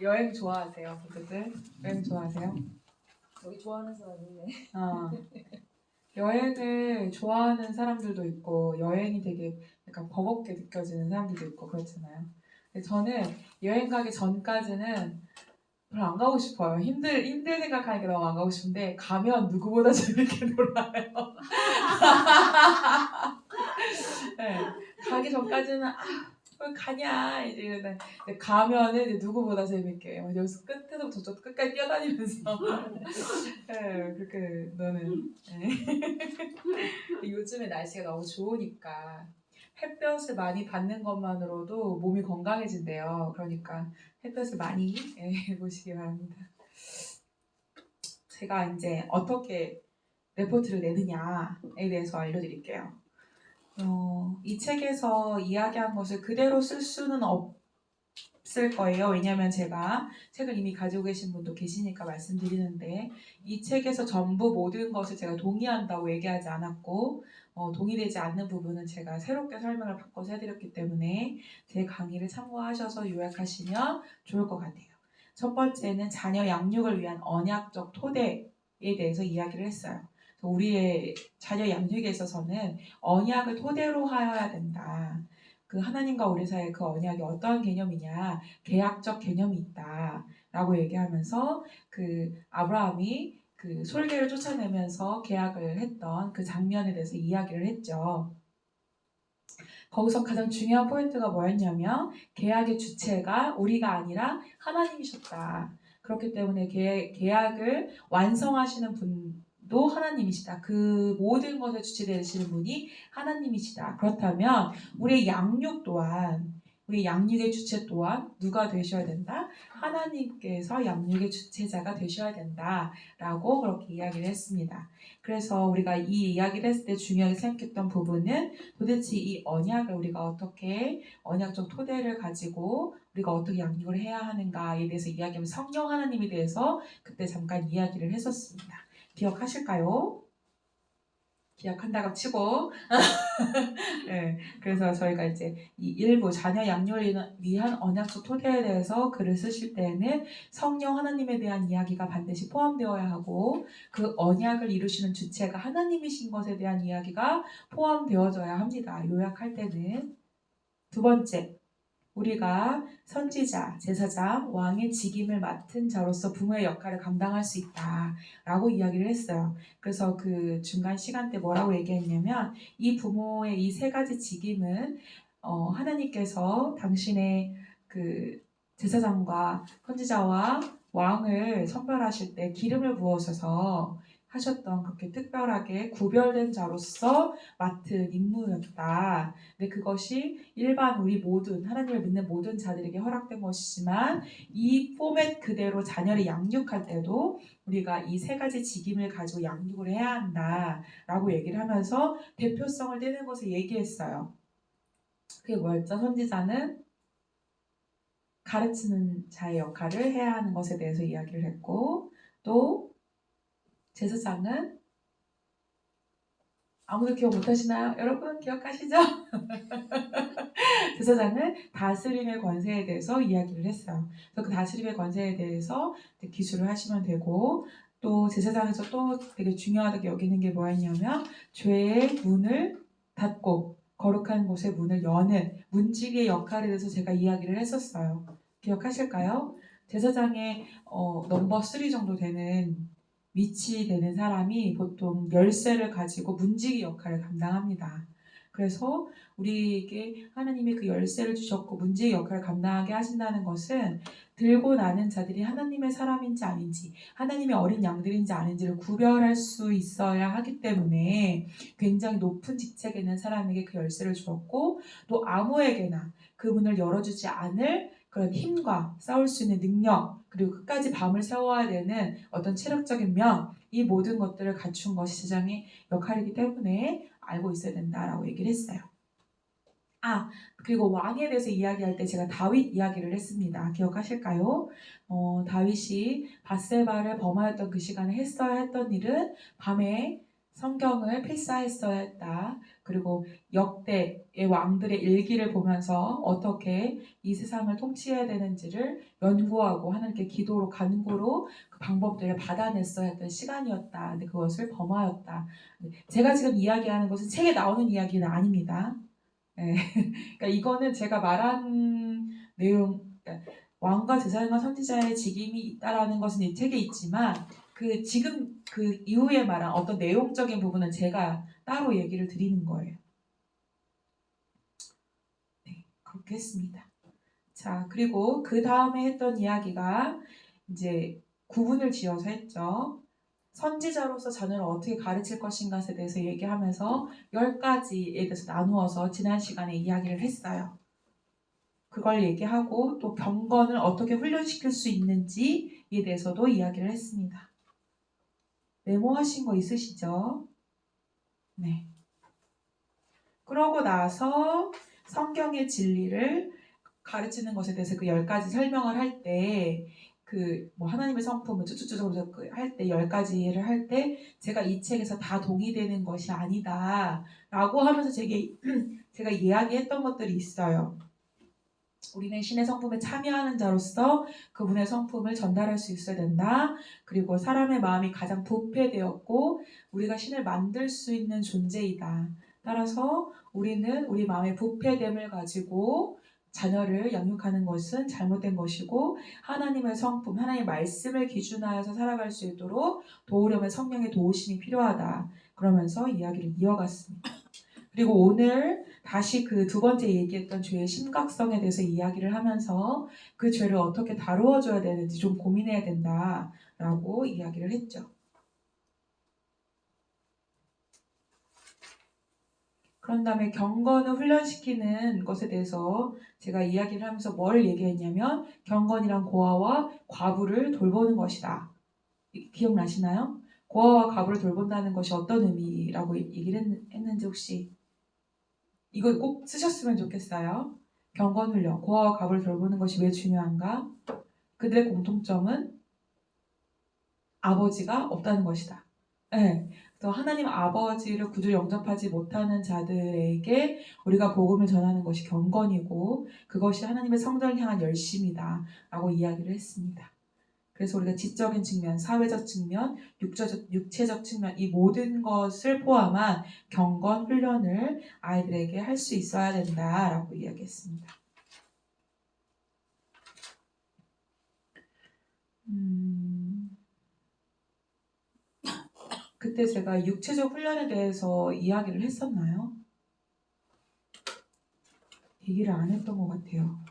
여행 좋아하세요, 모두들? 여행 좋아하세요? 여기 좋아하는 사람이네. 여행을 좋아하는 사람들도 있고 여행이 되게 약간 버겁게 느껴지는 사람들도 있고 그렇잖아요. 근데 저는 여행 가기 전까지는 별로 안 가고 싶어요. 힘들 생각하니까 너무 안 가고 싶은데 가면 누구보다 재밌게 놀아요. 네, 가기 전까지는 왜 가냐 이제 가면은 이제 누구보다 재밌게 여기서 끝에서부터 저쪽 끝까지 뛰어다니면서 네, 그렇게 노는. 네. 요즘에 날씨가 너무 좋으니까 햇볕을 많이 받는 것만으로도 몸이 건강해진대요. 그러니까 햇볕을 많이 보시기 바랍니다. 제가 이제 어떻게 레포트를 내느냐에 대해서 알려드릴게요. 이 책에서 이야기한 것을 그대로 쓸 수는 없을 거예요. 왜냐하면 제가 책을 이미 가지고 계신 분도 계시니까 말씀드리는데 이 책에서 전부 모든 것을 제가 동의한다고 얘기하지 않았고 동의되지 않는 부분은 제가 새롭게 설명을 바꿔서 해드렸기 때문에 제 강의를 참고하셔서 요약하시면 좋을 것 같아요. 첫 번째는 자녀 양육을 위한 언약적 토대에 대해서 이야기를 했어요. 우리의 자녀 양육에 있어서는 언약을 토대로 하여야 된다. 그 하나님과 우리 사이의 그 언약이 어떠한 개념이냐, 계약적 개념이 있다라고 얘기하면서 그 아브라함이 그 솔개를 쫓아내면서 계약을 했던 그 장면에 대해서 이야기를 했죠. 거기서 가장 중요한 포인트가 뭐였냐면 계약의 주체가 우리가 아니라 하나님이셨다. 그렇기 때문에 계약을 완성하시는 분도 하나님이시다. 그 모든 것에 주체되시는 분이 하나님이시다. 그렇다면 우리의 양육 또한 우리 양육의 주체 또한 누가 되셔야 된다? 하나님께서 양육의 주체자가 되셔야 된다라고 그렇게 이야기를 했습니다. 그래서 우리가 이 이야기를 했을 때 중요하게 생각했던 부분은 도대체 이 언약을 우리가 어떻게 언약적 토대를 가지고 우리가 어떻게 양육을 해야 하는가에 대해서 이야기하면 성령 하나님에 대해서 그때 잠깐 이야기를 했었습니다. 기억하실까요? 기억한다고 치고 네, 그래서 저희가 이제 이 일부 자녀 양육을 위한 언약적 토대에 대해서 글을 쓰실 때에는 성령 하나님에 대한 이야기가 반드시 포함되어야 하고 그 언약을 이루시는 주체가 하나님이신 것에 대한 이야기가 포함되어져야 합니다. 요약할 때는 두 번째, 우리가 선지자, 제사장, 왕의 직임을 맡은 자로서 부모의 역할을 감당할 수 있다라고 이야기를 했어요. 그래서 그 중간 시간 때 뭐라고 얘기했냐면 이 부모의 이 세 가지 직임은 하나님께서 당신의 그 제사장과 선지자와 왕을 선별하실 때 기름을 부어셔서 하셨던 그렇게 특별하게 구별된 자로서 맡은 임무였다. 근데 그것이 일반 우리 모든 하나님을 믿는 모든 자들에게 허락된 것이지만 이 포맷 그대로 자녀를 양육할 때도 우리가 이 세 가지 직임을 가지고 양육을 해야 한다라고 얘기를 하면서 대표성을 떼는 것을 얘기했어요. 그게 뭐였죠? 선지자는 가르치는 자의 역할을 해야 하는 것에 대해서 이야기를 했고 또 제사장은 아무도 기억 못하시나요? 여러분 기억하시죠? 제사장은 다스림의 권세에 대해서 이야기를 했어요. 그래서 그 다스림의 권세에 대해서 기술을 하시면 되고 또 제사장에서 또 되게 중요하다고 여기는 게 뭐였냐면 죄의 문을 닫고 거룩한 곳의 문을 여는 문지기의 역할에 대해서 제가 이야기를 했었어요. 기억하실까요? 제사장의 넘버 3 정도 되는 위치되는 사람이 보통 열쇠를 가지고 문지기 역할을 감당합니다. 그래서 우리에게 하나님이 그 열쇠를 주셨고 문지기 역할을 감당하게 하신다는 것은 들고 나는 자들이 하나님의 사람인지 아닌지 하나님의 어린 양들인지 아닌지를 구별할 수 있어야 하기 때문에 굉장히 높은 직책에 있는 사람에게 그 열쇠를 주었고 또 아무에게나 그 문을 열어주지 않을 그런 힘과 싸울 수 있는 능력 그리고 끝까지 밤을 세워야 되는 어떤 체력적인 면 이 모든 것들을 갖춘 것이 제사장의 역할이기 때문에 알고 있어야 된다라고 얘기를 했어요. 그리고 왕에 대해서 이야기할 때 제가 다윗 이야기를 했습니다. 기억하실까요? 다윗이 밧세바를 범하였던 그 시간에 했어야 했던 일은 밤에 성경을 필사했어야 했다. 그리고 역대의 왕들의 일기를 보면서 어떻게 이 세상을 통치해야 되는지를 연구하고 하나님께 기도로 간구로 그 방법들을 받아냈어야 했던 시간이었다. 근데 그것을 범하였다. 제가 지금 이야기하는 것은 책에 나오는 이야기는 아닙니다. 네. 그러니까 이거는 제가 말한 내용, 그러니까 왕과 제사장과 선지자의 직임이 있다라는 것은 이 책에 있지만 그 지금 그 이후에 말한 어떤 내용적인 부분은 제가 따로 얘기를 드리는 거예요. 네, 그렇게 했습니다. 자, 그리고 그 다음에 했던 이야기가 이제 구분을 지어서 했죠. 선지자로서 자녀를 어떻게 가르칠 것인가에 대해서 얘기하면서 10가지에 대해서 나누어서 지난 시간에 이야기를 했어요. 그걸 얘기하고 또 경건을 어떻게 훈련시킬 수 있는지에 대해서도 이야기를 했습니다. 메모하신 거 있으시죠? 네. 그러고 나서 성경의 진리를 가르치는 것에 대해서 그 10가지 설명을 할 때 그 뭐 하나님의 성품을 쭉쭉쭉 할 때 10가지를 할 때 제가 이 책에서 다 동의되는 것이 아니다 라고 하면서 제가 이야기했던 것들이 있어요. 우리는 신의 성품에 참여하는 자로서 그분의 성품을 전달할 수 있어야 된다. 그리고 사람의 마음이 가장 부패되었고 우리가 신을 만들 수 있는 존재이다. 따라서 우리는 우리 마음의 부패됨을 가지고 자녀를 양육하는 것은 잘못된 것이고 하나님의 성품, 하나님의 말씀을 기준하여서 살아갈 수 있도록 도우려면 성령의 도우심이 필요하다. 그러면서 이야기를 이어갔습니다. 그리고 오늘 다시 그 두 번째 얘기했던 죄의 심각성에 대해서 이야기를 하면서 그 죄를 어떻게 다루어줘야 되는지 좀 고민해야 된다라고 이야기를 했죠. 그런 다음에 경건을 훈련시키는 것에 대해서 제가 이야기를 하면서 뭘 얘기했냐면 경건이란 고아와 과부를 돌보는 것이다. 기억나시나요? 고아와 과부를 돌본다는 것이 어떤 의미라고 얘기를 했는지 혹시 이거 꼭 쓰셨으면 좋겠어요. 경건훈련, 고아와 과부를 돌보는 것이 왜 중요한가? 그들의 공통점은 아버지가 없다는 것이다. 네. 그래서 하나님 아버지를 구주로 영접하지 못하는 자들에게 우리가 복음을 전하는 것이 경건이고 그것이 하나님의 성전을 향한 열심이다 라고 이야기를 했습니다. 그래서 우리가 지적인 측면, 사회적 측면, 육체적 측면 이 모든 것을 포함한 경건 훈련을 아이들에게 할 수 있어야 된다라고 이야기했습니다. 그때 제가 육체적 훈련에 대해서 이야기를 했었나요? 얘기를 안 했던 것 같아요.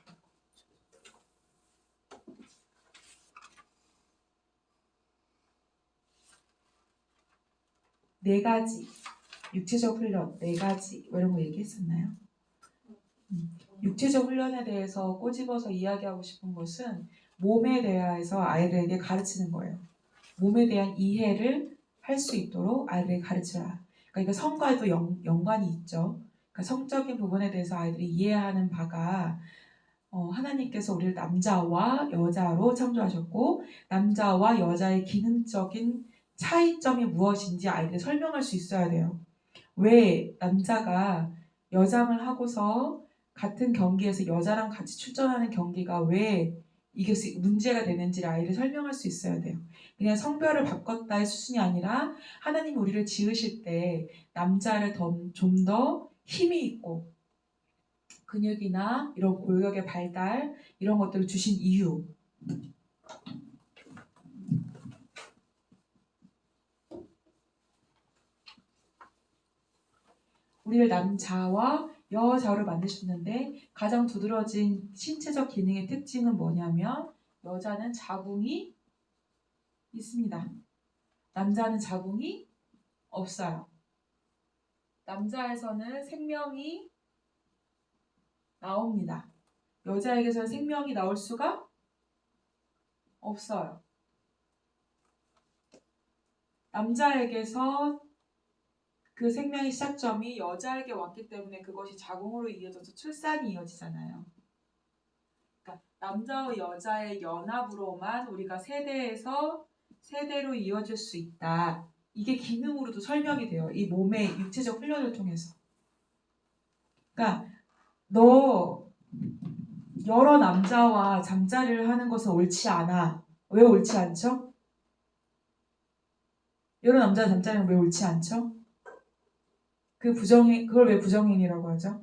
네 가지 육체적 훈련 4가지 이런 거 얘기했었나요? 육체적 훈련에 대해서 꼬집어서 이야기하고 싶은 것은 몸에 대해서 아이들에게 가르치는 거예요. 몸에 대한 이해를 할 수 있도록 아이들에게 가르쳐라. 그러니까 이거 성과에도 연관이 있죠. 그러니까 성적인 부분에 대해서 아이들이 이해하는 바가 하나님께서 우리를 남자와 여자로 창조하셨고 남자와 여자의 기능적인 차이점이 무엇인지 아이들이 설명할 수 있어야 돼요. 왜 남자가 여장을 하고서 같은 경기에서 여자랑 같이 출전하는 경기가 왜 이게 문제가 되는지를 아이를 설명할 수 있어야 돼요. 그냥 성별을 바꿨다의 수준이 아니라 하나님이 우리를 지으실 때 남자를 좀 더 힘이 있고 근육이나 이런 골격의 발달 이런 것들을 주신 이유 우리를 남자와 여자로 만드셨는데 가장 두드러진 신체적 기능의 특징은 뭐냐면 여자는 자궁이 있습니다. 남자는 자궁이 없어요. 남자에서는 생명이 나옵니다. 여자에게서는 생명이 나올 수가 없어요. 남자에게서 그 생명의 시작점이 여자에게 왔기 때문에 그것이 자궁으로 이어져서 출산이 이어지잖아요. 그러니까 남자와 여자의 연합으로만 우리가 세대에서 세대로 이어질 수 있다. 이게 기능으로도 설명이 돼요. 이 몸의 육체적 훈련을 통해서. 그러니까 너 여러 남자와 잠자리를 하는 것은 옳지 않아. 왜 옳지 않죠? 여러 남자와 잠자리는 왜 옳지 않죠? 그걸 왜 부정행위라고 하죠?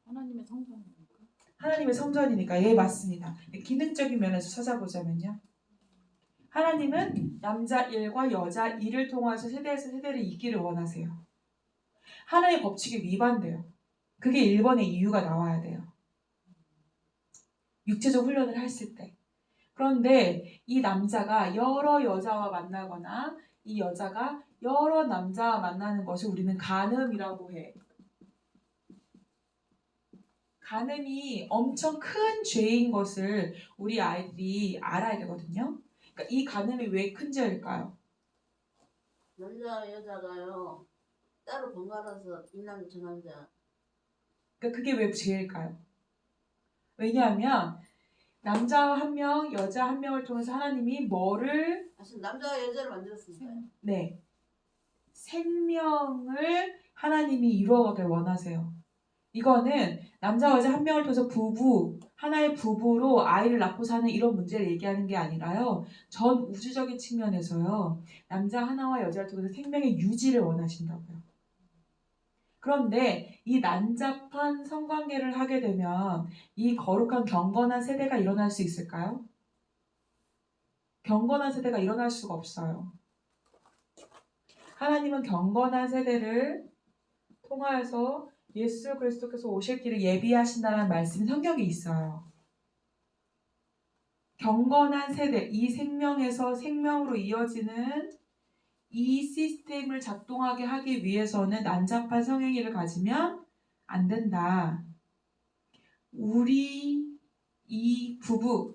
하나님의 성전이니까. 하나님의 성전이니까. 예, 맞습니다. 기능적인 면에서 찾아보자면요. 하나님은 남자 1과 여자 2를 통해서 세대에서 세대를 잇기를 원하세요. 하나님의 법칙에 위반돼요. 그게 1번의 이유가 나와야 돼요. 육체적 훈련을 했을 때. 그런데 이 남자가 여러 여자와 만나거나 이 여자가 여러 남자와 만나는 것을 우리는 간음이라고 해. 간음이 엄청 큰 죄인 것을 우리 아이들이 알아야 되거든요. 그러니까 이 간음이 왜 큰 죄일까요? 남자 여자가요 따로 번갈아서 이 남자 저 남자 그러니까 그게 왜 죄일까요? 왜냐하면 남자 한 명, 여자 한 명을 통해서 하나님이 뭐를 남자와 여자를 만들었으니까요. 네, 생명을 하나님이 이루어가길 원하세요. 이거는 남자와 여자 한 명을 통해서 하나의 부부로 아이를 낳고 사는 이런 문제를 얘기하는 게 아니라요. 전 우주적인 측면에서요. 남자 하나와 여자를 통해서 생명의 유지를 원하신다고요. 그런데 이 난잡한 성관계를 하게 되면 이 거룩한 경건한 세대가 일어날 수 있을까요? 경건한 세대가 일어날 수가 없어요. 하나님은 경건한 세대를 통하여서 예수 그리스도께서 오실 길을 예비하신다는 말씀이 성경에 있어요. 경건한 세대, 이 생명에서 생명으로 이어지는 이 시스템을 작동하게 하기 위해서는 난잡한 성행위를 가지면 안 된다. 우리 이 부부,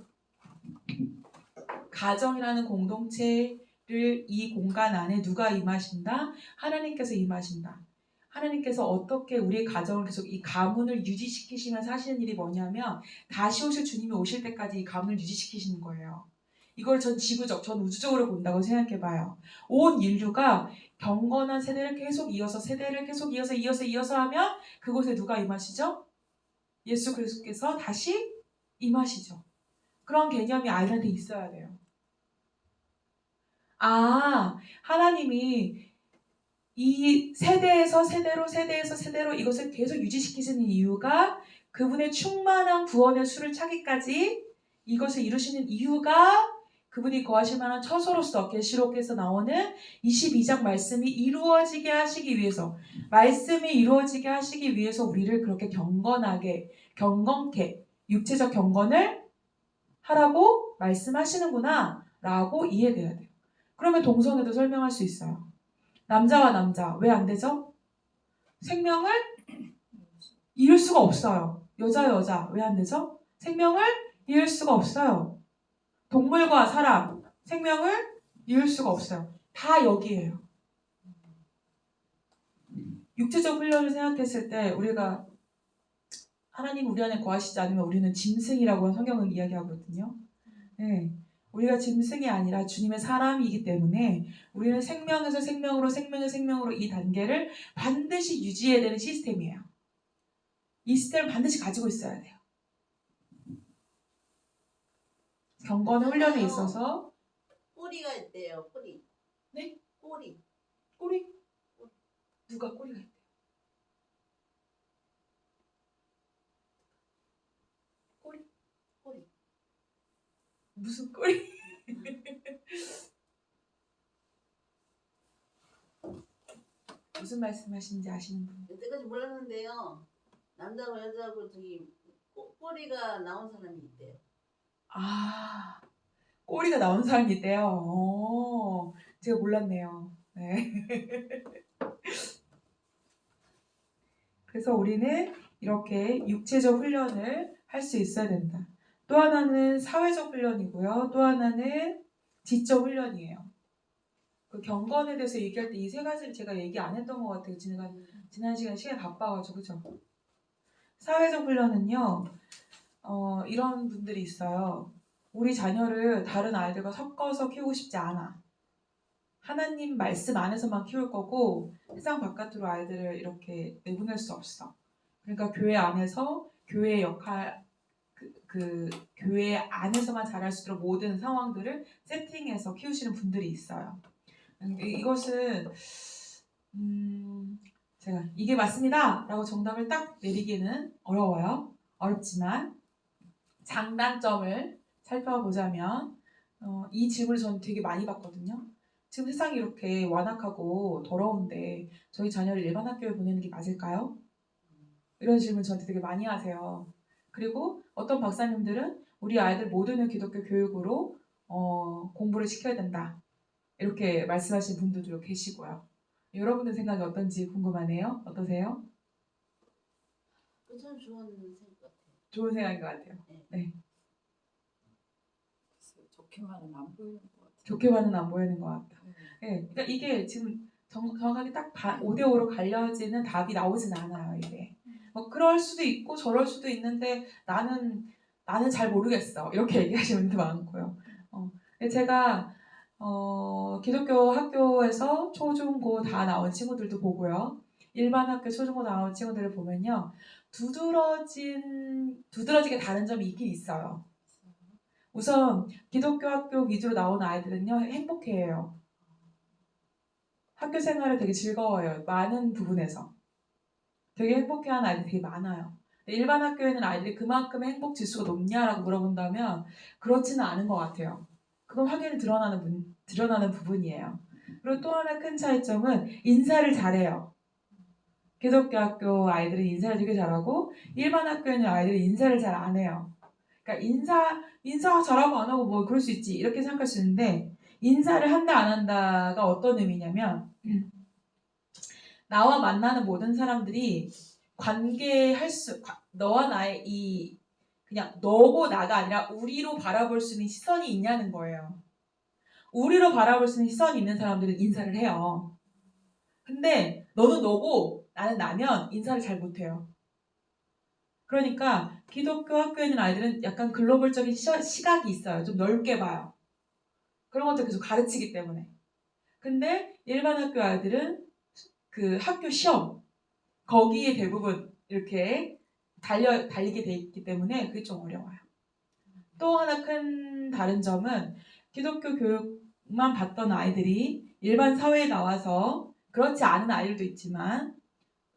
가정이라는 공동체를 이 공간 안에 누가 임하신다? 하나님께서 임하신다. 하나님께서 어떻게 우리의 가정을 계속 이 가문을 유지시키시면서 하시는 일이 뭐냐면 다시 오실 주님이 오실 때까지 이 가문을 유지시키시는 거예요. 이걸 전 지구적, 전 우주적으로 본다고 생각해봐요. 온 인류가 경건한 세대를 계속 이어서 이어서 하면 그곳에 누가 임하시죠? 예수 그리스도께서 다시 임하시죠. 그런 개념이 아이들한테 있어야 돼요. 하나님이 이 세대에서 세대로 이것을 계속 유지시키시는 이유가 그분의 충만한 구원의 수를 차기까지 이것을 이루시는 이유가 그분이 거하실 만한 처소로서 계시록에서 나오는 22장 말씀이 이루어지게 하시기 위해서 우리를 그렇게 경건케 육체적 경건을 하라고 말씀하시는구나 라고 이해돼야 돼요. 그러면 동성애도 설명할 수 있어요. 남자와 남자 왜 안 되죠? 생명을 이룰 수가 없어요. 여자 왜 안 되죠? 생명을 이룰 수가 없어요. 동물과 사람 생명을 이룰 수가 없어요. 다 여기에요. 육체적 훈련을 생각했을 때 우리가 하나님 우리 안에 거하시지 않으면 우리는 짐승이라고 성경은 이야기하거든요. 네. 우리가 짐승이 아니라 주님의 사람이기 때문에 우리는 생명에서 생명으로 이 단계를 반드시 유지해야 되는 시스템이에요. 이 시스템을 반드시 가지고 있어야 돼요. 경건의 훈련에 있어서 꼬리가 있대요. 꼬리. 네? 꼬리. 꼬리? 누가 꼬리가 있대요? 꼬리. 무슨 꼬리? 무슨 말씀하시는지 아시는 분? 여태까지 몰랐는데요. 남자하고 여자하고 꼬리가 나온 사람이 있대요. 꼬리가 나온 사람이 있대요. 제가 몰랐네요. 네. 그래서 우리는 이렇게 육체적 훈련을 할 수 있어야 된다. 또 하나는 사회적 훈련이고요. 또 하나는 지적 훈련이에요. 그 경건에 대해서 얘기할 때 이 세 가지를 제가 얘기 안 했던 것 같아요. 지난 시간이 바빠가지고 그죠? 사회적 훈련은요. 이런 분들이 있어요. 우리 자녀를 다른 아이들과 섞어서 키우고 싶지 않아. 하나님 말씀 안에서만 키울 거고 세상 바깥으로 아이들을 이렇게 내보낼 수 없어. 그러니까 교회 안에서 교회의 역할 교회 안에서만 잘할 수 있도록 모든 상황들을 세팅해서 키우시는 분들이 있어요. 이것은 제가 이게 맞습니다라고 정답을 딱 내리기는 어려워요. 어렵지만 장단점을 살펴보자면 이 질문을 저는 되게 많이 받거든요. 지금 세상이 이렇게 완악하고 더러운데 저희 자녀를 일반 학교에 보내는 게 맞을까요? 이런 질문 저한테 되게 많이 하세요. 그리고 어떤 박사님들은 우리 아이들 모두는 기독교 교육으로 공부를 시켜야 된다. 이렇게 말씀하시는 분들도 계시고요. 여러분들 생각이 어떤지 궁금하네요. 어떠세요? 참 좋은 생각 같아요. 좋은 생각인 것 같아요. 네. 좋게만은 안 보이는 것 같아요. 좋게만은 안 보이는 것 같다. 네. 그러니까 이게 지금 정확하게 딱 5대5로 갈려지는 답이 나오진 않아요. 이게. 뭐 그럴 수도 있고 저럴 수도 있는데 나는 잘 모르겠어. 이렇게 얘기하시는 분도 많고요. 근데 제가 기독교 학교에서 초중고 다 나온 친구들도 보고요. 일반 학교 초중고 나온 친구들을 보면요. 두드러지게 다른 점이 있긴 있어요. 우선 기독교 학교 위주로 나온 아이들은요. 행복해해요. 학교 생활을 되게 즐거워요. 많은 부분에서. 되게 행복해하는 아이들이 되게 많아요. 일반 학교에는 아이들이 그만큼 행복 지수가 높냐라고 물어본다면 그렇지는 않은 것 같아요. 그건 확연히 드러나는 부분이에요. 그리고 또 하나 큰 차이점은 인사를 잘해요. 기독교 학교 아이들은 인사를 되게 잘하고 일반 학교에는 아이들이 인사를 잘 안 해요. 그러니까 인사 잘하고 안 하고 뭐 그럴 수 있지 이렇게 생각할 수 있는데 인사를 한다 안 한다가 어떤 의미냐면 나와 만나는 모든 사람들이 너와 나의 그냥 너고 나가 아니라 우리로 바라볼 수 있는 시선이 있냐는 거예요. 우리로 바라볼 수 있는 시선이 있는 사람들은 인사를 해요. 근데 너는 너고 나는 나면 인사를 잘 못해요. 그러니까 기독교 학교에 있는 아이들은 약간 글로벌적인 시각이 있어요. 좀 넓게 봐요. 그런 것들 계속 가르치기 때문에. 근데 일반 학교 아이들은 그 학교 시험 거기에 대부분 이렇게 달리게 돼 있기 때문에 그게 좀 어려워요. 또 하나 큰 다른 점은 기독교 교육만 받던 아이들이 일반 사회에 나와서 그렇지 않은 아이들도 있지만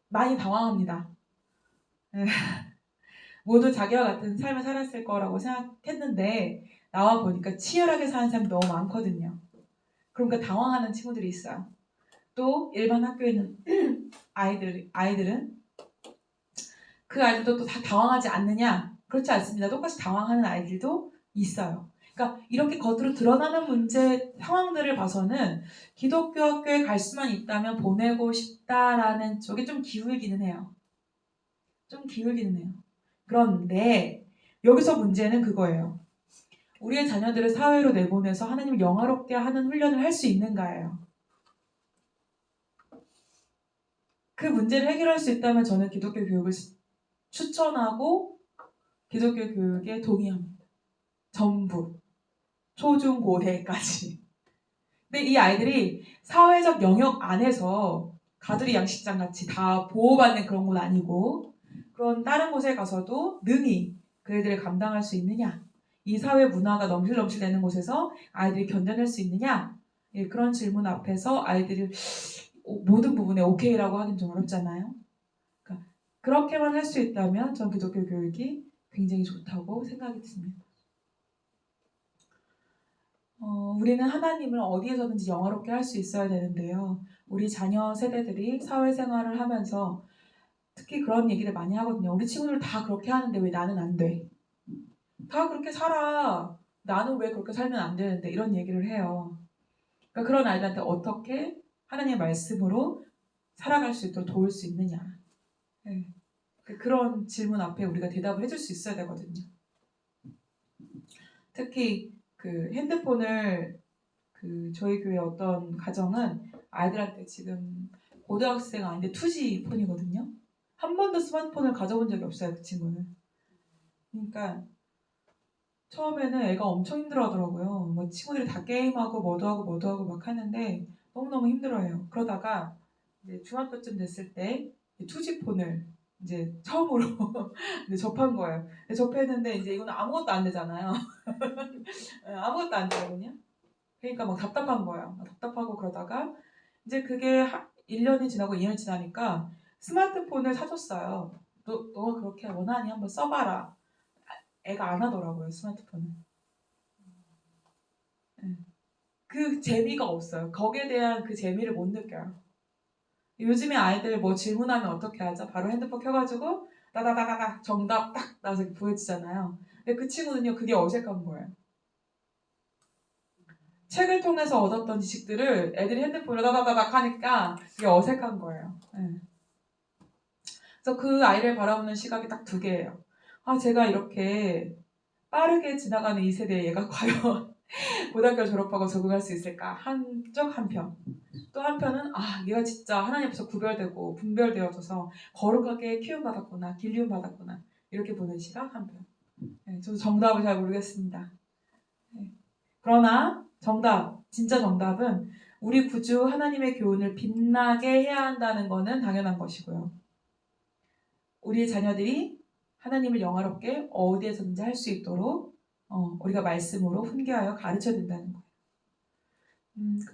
많이 당황합니다. 모두 자기와 같은 삶을 살았을 거라고 생각했는데 나와 보니까 치열하게 사는 사람이 너무 많거든요. 그러니까 당황하는 친구들이 있어요. 또 일반 학교에 있는 아이들은 그 아이들도 또 다 당황하지 않느냐? 그렇지 않습니다. 똑같이 당황하는 아이들도 있어요. 그러니까 이렇게 겉으로 드러나는 문제 상황들을 봐서는 기독교 학교에 갈 수만 있다면 보내고 싶다라는 쪽에 좀 기울기는 해요. 그런데 여기서 문제는 그거예요. 우리의 자녀들을 사회로 내보내서 하나님을 영화롭게 하는 훈련을 할 수 있는가예요. 그 문제를 해결할 수 있다면 저는 기독교 교육을 추천하고 기독교 교육에 동의합니다. 전부. 초중고대까지. 근데 이 아이들이 사회적 영역 안에서 가두리 양식장 같이 다 보호받는 그런 건 아니고 그런 다른 곳에 가서도 능히 그 애들을 감당할 수 있느냐? 이 사회 문화가 넘실넘실대는 곳에서 아이들이 견뎌낼 수 있느냐? 예, 그런 질문 앞에서 아이들이 모든 부분에 오케이라고 하긴 좀 어렵잖아요. 그러니까 그렇게만 할 수 있다면 전 기독교 교육이 굉장히 좋다고 생각이 듭니다. 우리는 하나님을 어디에서든지 영화롭게 할 수 있어야 되는데요. 우리 자녀 세대들이 사회생활을 하면서 특히 그런 얘기를 많이 하거든요. 우리 친구들 다 그렇게 하는데 왜 나는 안 돼? 다 그렇게 살아. 나는 왜 그렇게 살면 안 되는데? 이런 얘기를 해요. 그러니까 그런 아이들한테 어떻게 하나님의 말씀으로 살아갈 수 있도록 도울 수 있느냐. 네. 그런 질문 앞에 우리가 대답을 해줄 수 있어야 되거든요. 특히 그 핸드폰을 저희 교회 어떤 가정은 아이들한테 지금 고등학생 아닌데 2G 폰이거든요. 한 번도 스마트폰을 가져본 적이 없어요, 그 친구는. 그러니까 처음에는 애가 엄청 힘들어하더라고요. 뭐 친구들이 다 게임하고 뭐도 하고 막 하는데 너무너무 힘들어해요. 그러다가 이제 중학교쯤 됐을 때 투지폰을 이제 처음으로 이제 접한 거예요. 접했는데 이제 이거는 아무것도 안 되잖아요. 아무것도 안 되거든요. 그러니까 막 답답한 거예요. 답답하고 그러다가 이제 그게 1년이 지나고 2년이 지나니까 스마트폰을 사줬어요. 너가 그렇게 원하니 한번 써봐라. 애가 안 하더라고요, 스마트폰을. 그 재미가 없어요. 거기에 대한 그 재미를 못 느껴요. 요즘에 아이들 뭐 질문하면 어떻게 하죠? 바로 핸드폰 켜가지고 따다다다다 정답 딱 나와서 보여주잖아요. 근데 그 친구는요, 그게 어색한 거예요. 책을 통해서 얻었던 지식들을 애들이 핸드폰으로 다다다닥 하니까 그게 어색한 거예요. 네. 그래서 그 아이를 바라보는 시각이 딱 두 개예요. 아, 제가 이렇게 빠르게 지나가는 이 세대에 얘가 과연 고등학교 졸업하고 적응할 수 있을까? 한편. 또 한편은 아, 얘가 진짜 하나님 앞에서 구별되고 분별되어져서 거룩하게 키움받았구나, 길리움받았구나 이렇게 보는 시각 한편. 네, 저도 정답을 잘 모르겠습니다. 네. 그러나 진짜 정답은 우리 구주 하나님의 교훈을 빛나게 해야 한다는 것은 당연한 것이고요. 우리의 자녀들이 하나님을 영화롭게 어디에서든지 할 수 있도록 우리가 말씀으로 훈계하여 가르쳐야 된다는 거예요.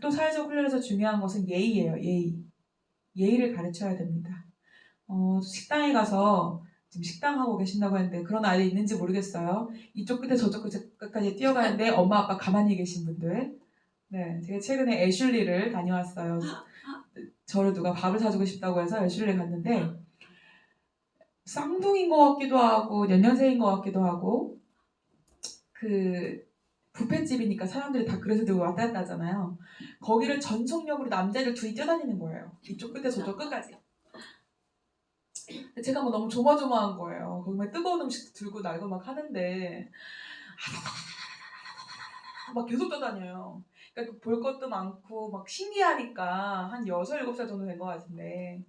또 사회적 훈련에서 중요한 것은 예의예요. 예의를 가르쳐야 됩니다. 식당에 가서 지금 식당하고 계신다고 했는데 그런 아이들 있는지 모르겠어요. 이쪽 끝에 저쪽 끝까지 뛰어가는데 엄마 아빠 가만히 계신 분들. 네, 제가 최근에 애슐리를 다녀왔어요. 저를 누가 밥을 사주고 싶다고 해서 애슐리 갔는데 쌍둥이인 것 같기도 하고 연년생인 것 같기도 하고 그 뷔페집이니까 사람들이 다 그래서 들고 왔다 갔다 하잖아요. 거기를 전속력으로 남자들 둘이 뛰어다니는 거예요. 이쪽 끝에 저쪽 끝까지. 제가 뭐 너무 조마조마한 거예요. 거기 막 뜨거운 음식도 들고 날고 막 하는데 막 계속 떠다녀요. 그러니까 볼 것도 많고 막 신기하니까 한 6, 7살 정도 된 것 같은데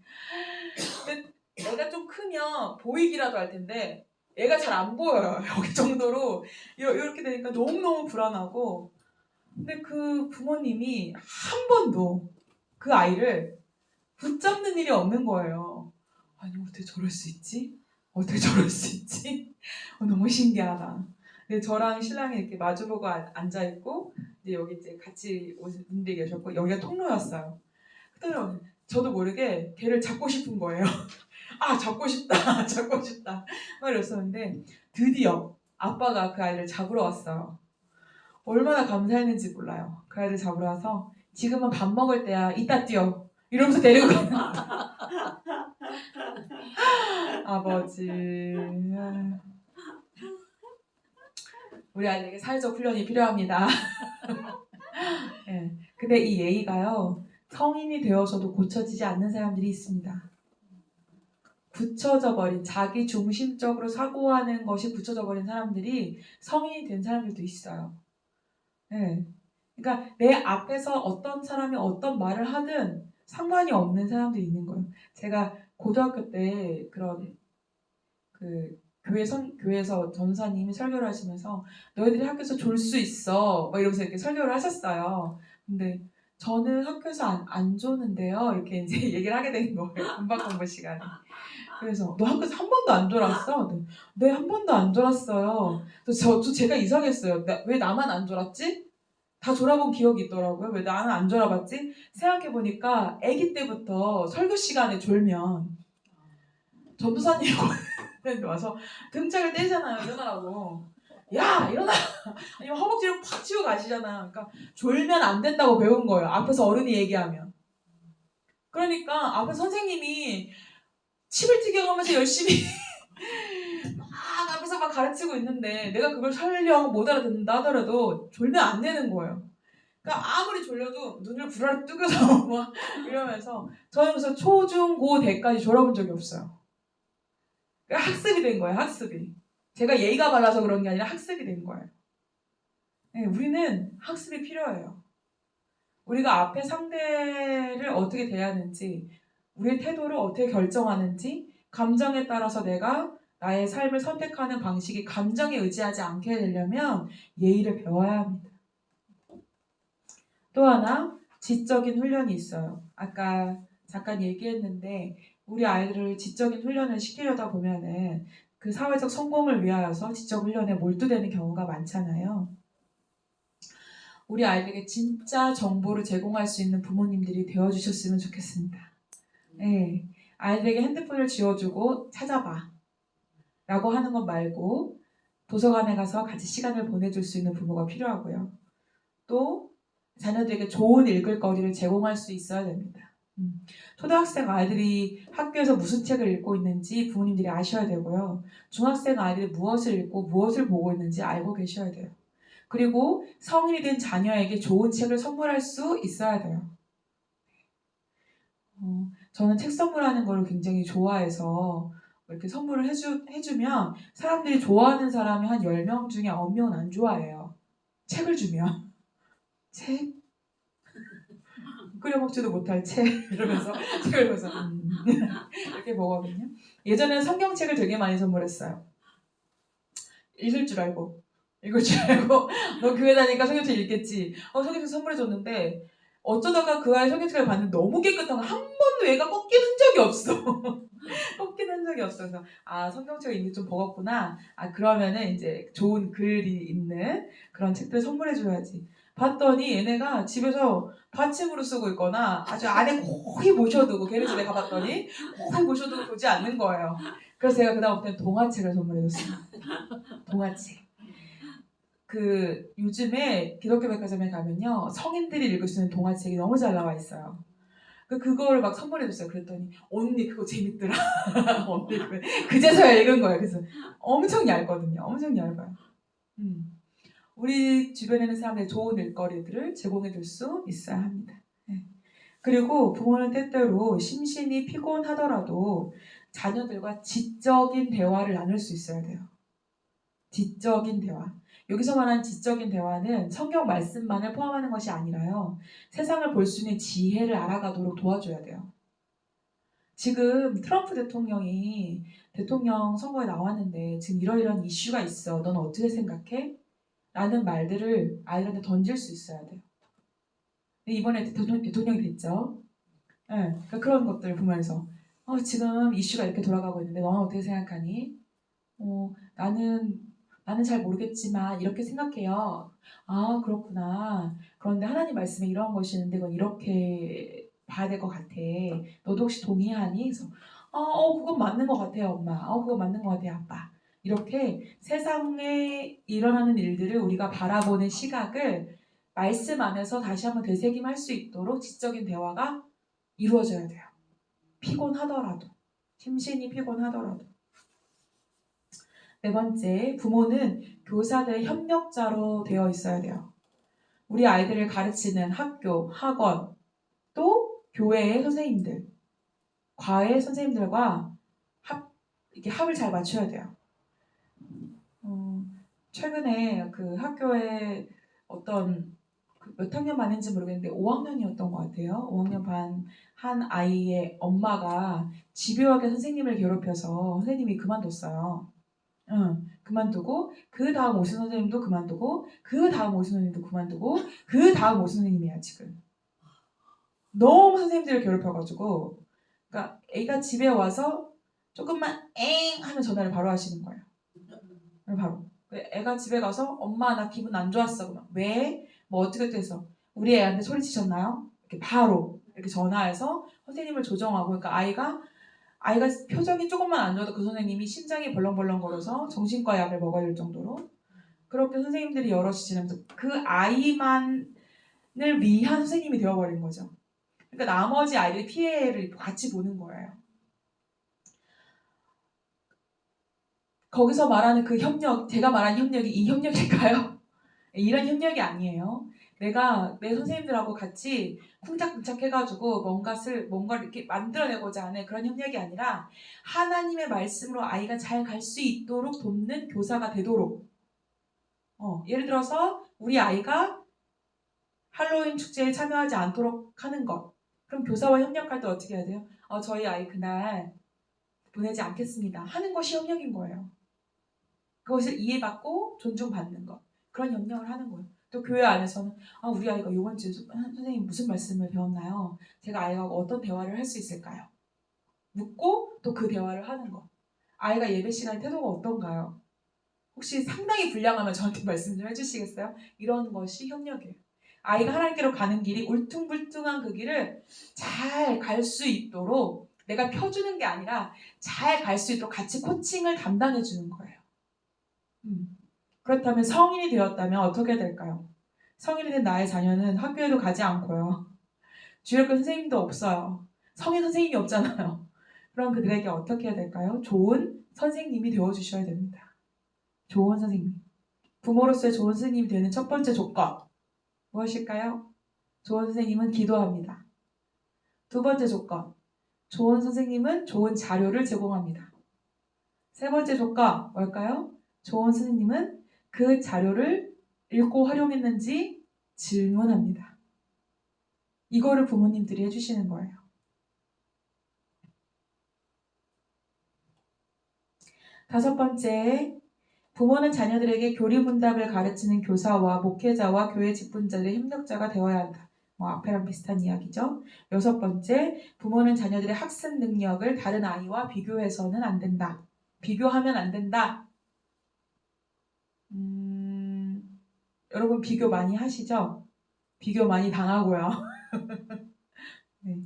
근데 애가 좀 크면 보이기라도 할 텐데 애가 잘 안 보여요. 여기 정도로 이렇게 되니까 너무너무 불안하고 근데 그 부모님이 한 번도 그 아이를 붙잡는 일이 없는 거예요. 아니 어떻게 저럴 수 있지? 어떻게 저럴 수 있지? 너무 신기하다. 근데 저랑 신랑이 이렇게 마주보고 앉아 있고 이제 여기 이제 같이 오신 분들이 계셨고 여기가 통로였어요. 그때는 저도 모르게 걔를 잡고 싶은 거예요. 아 잡고 싶다, 잡고 싶다 막 이랬었는데 드디어 아빠가 그 아이를 잡으러 왔어요. 얼마나 감사했는지 몰라요. 그 아이를 잡으러 와서 지금은 밥 먹을 때야, 이따 뛰어 이러면서 데리고 가요. 아버지 우리 아이에게 사회적 훈련이 필요합니다. 네. 근데 이 예의가요 성인이 되어서도 고쳐지지 않는 사람들이 있습니다. 굳혀져 버린 자기 중심적으로 사고하는 것이 굳혀져 버린 사람들이 성인이 된 사람들도 있어요. 네. 그러니까 내 앞에서 어떤 사람이 어떤 말을 하든 상관이 없는 사람들이 있는 거예요. 제가 고등학교 때 그런 그 교회에서 전사님이 설교를 하시면서 너희들이 학교에서 졸 수 있어 막 이러면서 이렇게 설교를 하셨어요. 근데 저는 학교에서 안 조는데요 이렇게 이제 얘기를 하게 된 거예요. 금방 공부 시간에. 그래서 너 학교에서 한 번도 안 졸았어? 네, 한 번도 안 졸았어요. 그래서 제가 이상했어요. 왜 나만 안 졸았지? 다 졸아본 기억이 있더라고요. 왜 나는 안 졸아봤지? 생각해보니까 아기 때부터 설교 시간에 졸면 전도사님이 와서 등짝을 떼잖아요. 일어나라고. 야 일어나! 아니면 허벅지를 팍 치고 가시잖아요. 그러니까 졸면 안 된다고 배운 거예요. 앞에서 어른이 얘기하면. 그러니까 앞에 선생님이 침을 튀겨가면서 열심히 막 앞에서 막 가르치고 있는데 내가 그걸 설령 못 알아듣는다 하더라도 졸면 안 되는 거예요. 그러니까 아무리 졸려도 눈을 부라리 뜨겨서 막 이러면서 저는 그래서 초, 중, 고, 대까지 졸아본 적이 없어요. 그러니까 학습이 된 거예요. 학습이. 제가 예의가 발라서 그런 게 아니라 학습이 된 거예요. 네, 우리는 학습이 필요해요. 우리가 앞에 상대를 어떻게 대하는지 우리의 태도를 어떻게 결정하는지 감정에 따라서 내가 나의 삶을 선택하는 방식이 감정에 의지하지 않게 되려면 예의를 배워야 합니다. 또 하나 지적인 훈련이 있어요. 아까 잠깐 얘기했는데 우리 아이들을 지적인 훈련을 시키려다 보면은 그 사회적 성공을 위하여서 지적 훈련에 몰두되는 경우가 많잖아요. 우리 아이들에게 진짜 정보를 제공할 수 있는 부모님들이 되어주셨으면 좋겠습니다. 네. 아이들에게 핸드폰을 쥐어주고 찾아봐 라고 하는 것 말고 도서관에 가서 같이 시간을 보내줄 수 있는 부모가 필요하고요. 또 자녀들에게 좋은 읽을 거리를 제공할 수 있어야 됩니다. 초등학생 아이들이 학교에서 무슨 책을 읽고 있는지 부모님들이 아셔야 되고요. 중학생 아이들이 무엇을 읽고 무엇을 보고 있는지 알고 계셔야 돼요. 그리고 성인이 된 자녀에게 좋은 책을 선물할 수 있어야 돼요. 저는 책 선물하는 걸 굉장히 좋아해서 이렇게 선물을 해주면 사람들이 좋아하는 사람이 한 10명 중에 9명은 안 좋아해요. 책을 주면. 책? 끓여 먹지도 못할 책 이러면서 책을 보면서 이렇게 보거든요. 예전에는 성경책을 되게 많이 선물했어요. 읽을 줄 알고 너 교회 다니까 성경책 읽겠지. 성경책 선물해줬는데 어쩌다가 그 아이 성경책을 봤는데 너무 깨끗한 거 한 번도 얘가 꺾인 흔적이 없어. 꺾인 흔적이 없어. 그래서 성경책을 이미 좀 버겁구나. 그러면은 이제 좋은 글이 있는 그런 책들 선물해줘야지. 봤더니 얘네가 집에서 받침으로 쓰고 있거나 아주 안에 거의 모셔두고 걔네 집에 가봤더니 거의 모셔두고 보지 않는 거예요. 그래서 제가 그다음부터는 동화책을 선물해줬어요. 동화책. 요즘에 기독교 백화점에 가면요 성인들이 읽을 수 있는 동화책이 너무 잘 나와 있어요. 그거를 막 선물해줬어요. 그랬더니 언니 그거 재밌더라. 언니 그제서야 읽은 거예요. 그래서 엄청 얇거든요. 엄청 얇아요. 우리 주변에 있는 사람들의 좋은 일거리들을 제공해 줄 수 있어야 합니다. 네. 그리고 부모는 때때로 심신이 피곤하더라도 자녀들과 지적인 대화를 나눌 수 있어야 돼요. 지적인 대화. 여기서 말하는 지적인 대화는 성경 말씀만을 포함하는 것이 아니라요. 세상을 볼 수 있는 지혜를 알아가도록 도와줘야 돼요. 지금 트럼프 대통령이 대통령 선거에 나왔는데 지금 이러이러한 이슈가 있어. 넌 어떻게 생각해? 라는 말들을 아이들한테 던질 수 있어야 돼요. 근데 이번에 대통령이 됐죠. 네, 그러니까 그런 것들을 보면서 지금 이슈가 이렇게 돌아가고 있는데 너는 어떻게 생각하니? 나는 잘 모르겠지만 이렇게 생각해요. 그렇구나. 그런데 하나님 말씀에 이런 것이 있는데 그건 이렇게 봐야 될 것 같아. 너도 혹시 동의하니? 그래서 그건 맞는 것 같아요, 엄마. 그건 맞는 것 같아요, 아빠. 이렇게 세상에 일어나는 일들을 우리가 바라보는 시각을 말씀 안에서 다시 한번 되새김할 수 있도록 지적인 대화가 이루어져야 돼요. 피곤하더라도. 심신이 피곤하더라도. 네 번째, 부모는 교사들의 협력자로 되어 있어야 돼요. 우리 아이들을 가르치는 학교, 학원, 또 교회의 선생님들, 과외 선생님들과 이렇게 합을 잘 맞춰야 돼요. 최근에 그 학교에 몇 학년 반인지 모르겠는데 5학년이었던 것 같아요. 5학년 반 한 아이의 엄마가 집요하게 선생님을 괴롭혀서 선생님이 그만뒀어요. 그만두고 그 다음 오신 선생님도 그만두고 그 다음 오신 선생님도 그만두고 그 다음 오신 선생님이야 지금. 너무 선생님들을 괴롭혀가지고 그러니까 애가 집에 와서 조금만 엥 하면 전화를 바로 하시는 거예요. 바로. 애가 집에 가서 엄마 나 기분 안 좋았어. 그러면 왜? 뭐 어떻게 돼서 우리 애한테 소리치셨나요? 이렇게 바로 이렇게 전화해서 선생님을 조정하고 그러니까 아이가 표정이 조금만 안 좋아도 그 선생님이 심장이 벌렁벌렁 걸어서 정신과 약을 먹어야 될 정도로 그렇게 선생님들이 여럿이 지내면서 그 아이만을 위한 선생님이 되어버린 거죠. 그러니까 나머지 아이들이 피해를 같이 보는 거예요. 거기서 말하는 그 협력, 제가 말한 협력이 이 협력일까요? 이런 협력이 아니에요. 내가 내 선생님들하고 같이 쿵짝쿵짝 해가지고 뭔가를 이렇게 만들어내고자 하는 그런 협력이 아니라 하나님의 말씀으로 아이가 잘 갈 수 있도록 돕는 교사가 되도록. 예를 들어서 우리 아이가 할로윈 축제에 참여하지 않도록 하는 것. 그럼 교사와 협력할 때 어떻게 해야 돼요? 저희 아이 그날 보내지 않겠습니다. 하는 것이 협력인 거예요. 그것을 이해받고 존중받는 것. 그런 협력을 하는 거예요. 또 교회 안에서는 우리 아이가 이번 주에 선생님 무슨 말씀을 배웠나요? 제가 아이가 어떤 대화를 할 수 있을까요? 묻고 또 그 대화를 하는 거. 아이가 예배 시간 태도가 어떤가요? 혹시 상당히 불량하면 저한테 말씀 좀 해주시겠어요? 이런 것이 협력이에요. 아이가 하나님께로 가는 길이 울퉁불퉁한 그 길을 잘 갈 수 있도록 내가 펴주는 게 아니라 잘 갈 수 있도록 같이 코칭을 담당해 주는 거예요. 그렇다면 성인이 되었다면 어떻게 될까요? 성인이 된 나의 자녀는 학교에도 가지 않고요. 주일학교 선생님도 없어요. 성인 선생님이 없잖아요. 그럼 그들에게 어떻게 해야 될까요? 좋은 선생님이 되어주셔야 됩니다. 좋은 선생님. 부모로서의 좋은 선생님이 되는 첫 번째 조건. 무엇일까요? 좋은 선생님은 기도합니다. 두 번째 조건. 좋은 선생님은 좋은 자료를 제공합니다. 세 번째 조건 뭘까요? 좋은 선생님은 그 자료를 읽고 활용했는지 질문합니다. 이거를 부모님들이 해주시는 거예요. 다섯 번째, 부모는 자녀들에게 교리문답을 가르치는 교사와 목회자와 교회 직분자들의 협력자가 되어야 한다. 앞에랑 비슷한 이야기죠. 여섯 번째, 부모는 자녀들의 학습 능력을 다른 아이와 비교해서는 안 된다. 비교하면 안 된다. 여러분 비교 많이 하시죠? 비교 많이 당하고요. 네.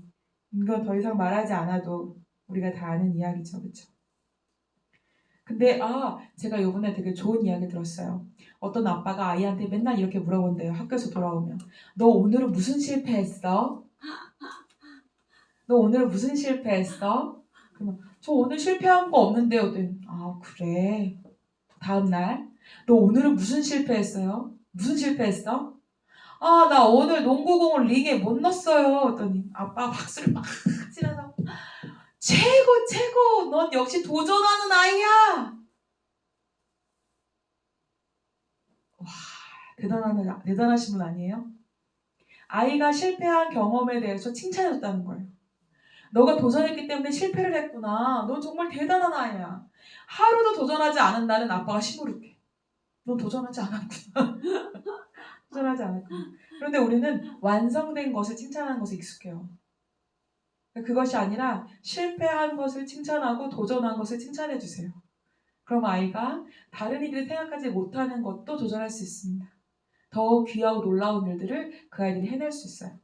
이건 더 이상 말하지 않아도 우리가 다 아는 이야기죠. 그렇죠? 근데 제가 이번에 되게 좋은 이야기 들었어요. 어떤 아빠가 아이한테 맨날 이렇게 물어본대요. 학교에서 돌아오면. 너 오늘은 무슨 실패했어? 너 오늘은 무슨 실패했어? 그러면 저 오늘 실패한 거 없는데요. 그래. 다음날 너 오늘은 무슨 실패했어요? 무슨 실패했어? 나 오늘 농구공을 링에 못 넣었어요. 했더니 아빠가 박수를 막 치면서 최고 최고 넌 역시 도전하는 아이야. 와 대단하신 분 아니에요? 아이가 실패한 경험에 대해서 칭찬해줬다는 거예요. 너가 도전했기 때문에 실패를 했구나. 넌 정말 대단한 아이야. 하루도 도전하지 않은 나는 아빠가 시무룩해. 넌 도전하지 않았구나. 도전하지 않았구나. 그런데 우리는 완성된 것을 칭찬하는 것에 익숙해요. 그것이 아니라 실패한 것을 칭찬하고 도전한 것을 칭찬해 주세요. 그럼 아이가 다른 이들이 생각하지 못하는 것도 도전할 수 있습니다. 더 귀하고 놀라운 일들을 그 아이들이 해낼 수 있어요.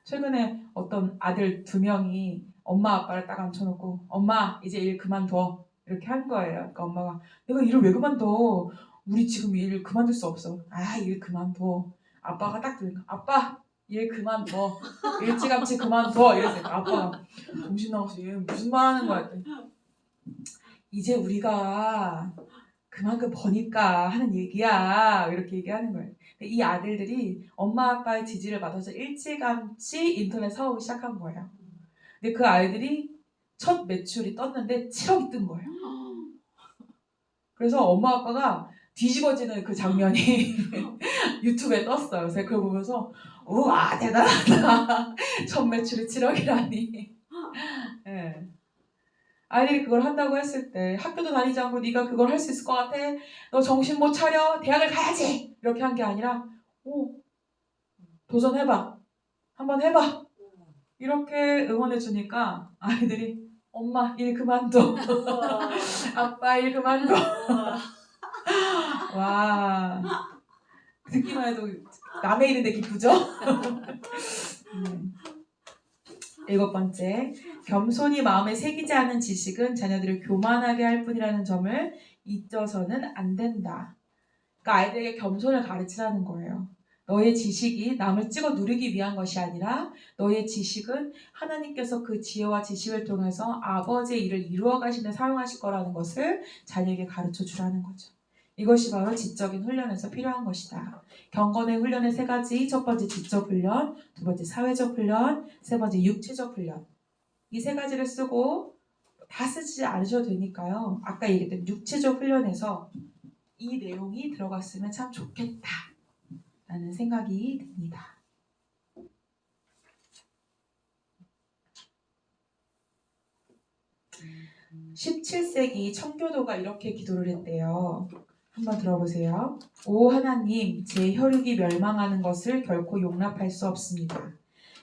최근에 어떤 아들 2명이 엄마 아빠를 딱 앉혀놓고 엄마 이제 일 그만둬 이렇게 한 거예요. 그러니까 엄마가 내가 일을 왜 그만둬? 우리 지금 일 그만둘 수 없어. 일 그만둬. 아빠가 딱 들으니까 아빠 일 그만둬. 일찌감치 그만둬. 이랬어요. 아빠가 정신 나가서 얘 무슨 말 하는 거야? 했더니 이제 우리가 그만큼 버니까 하는 얘기야. 이렇게 얘기하는 거예요. 이 아들들이 엄마 아빠의 지지를 받아서 일찌감치 인터넷 사오기 시작한 거예요. 근데 그 아이들이 첫 매출이 떴는데 7억이 뜬 거예요. 그래서 엄마 아빠가 뒤집어지는 그 장면이 유튜브에 떴어요. 그래서 그걸 보면서 우와 대단하다. 첫 매출이 7억이라니. 네. 아이들이 그걸 한다고 했을 때 학교도 다니지 않고 네가 그걸 할 수 있을 것 같아? 너 정신 못 차려? 대학을 가야지! 이렇게 한 게 아니라 도전해봐. 한번 해봐. 이렇게 응원해 주니까 아이들이 엄마 일 그만둬. 아빠 일 그만둬. 와 듣기만 해도 남의 일인데 기쁘죠? 7번째, 겸손히 마음에 새기지 않은 지식은 자녀들을 교만하게 할 뿐이라는 점을 잊어서는 안 된다. 그러니까 아이들에게 겸손을 가르치라는 거예요. 너의 지식이 남을 찍어 누리기 위한 것이 아니라 너의 지식은 하나님께서 그 지혜와 지식을 통해서 아버지의 일을 이루어 가시는 사용하실 거라는 것을 자녀에게 가르쳐 주라는 거죠. 이것이 바로 지적인 훈련에서 필요한 것이다. 경건의 훈련의 3가지. 첫 번째 지적 훈련, 두 번째 사회적 훈련, 세 번째 육체적 훈련. 이 3가지를 쓰고 다 쓰지 않으셔도 되니까요. 아까 얘기했던 육체적 훈련에서 이 내용이 들어갔으면 참 좋겠다 라는 생각이 듭니다. 17세기 청교도가 이렇게 기도를 했대요. 한번 들어보세요. 오 하나님, 제 혈육이 멸망하는 것을 결코 용납할 수 없습니다.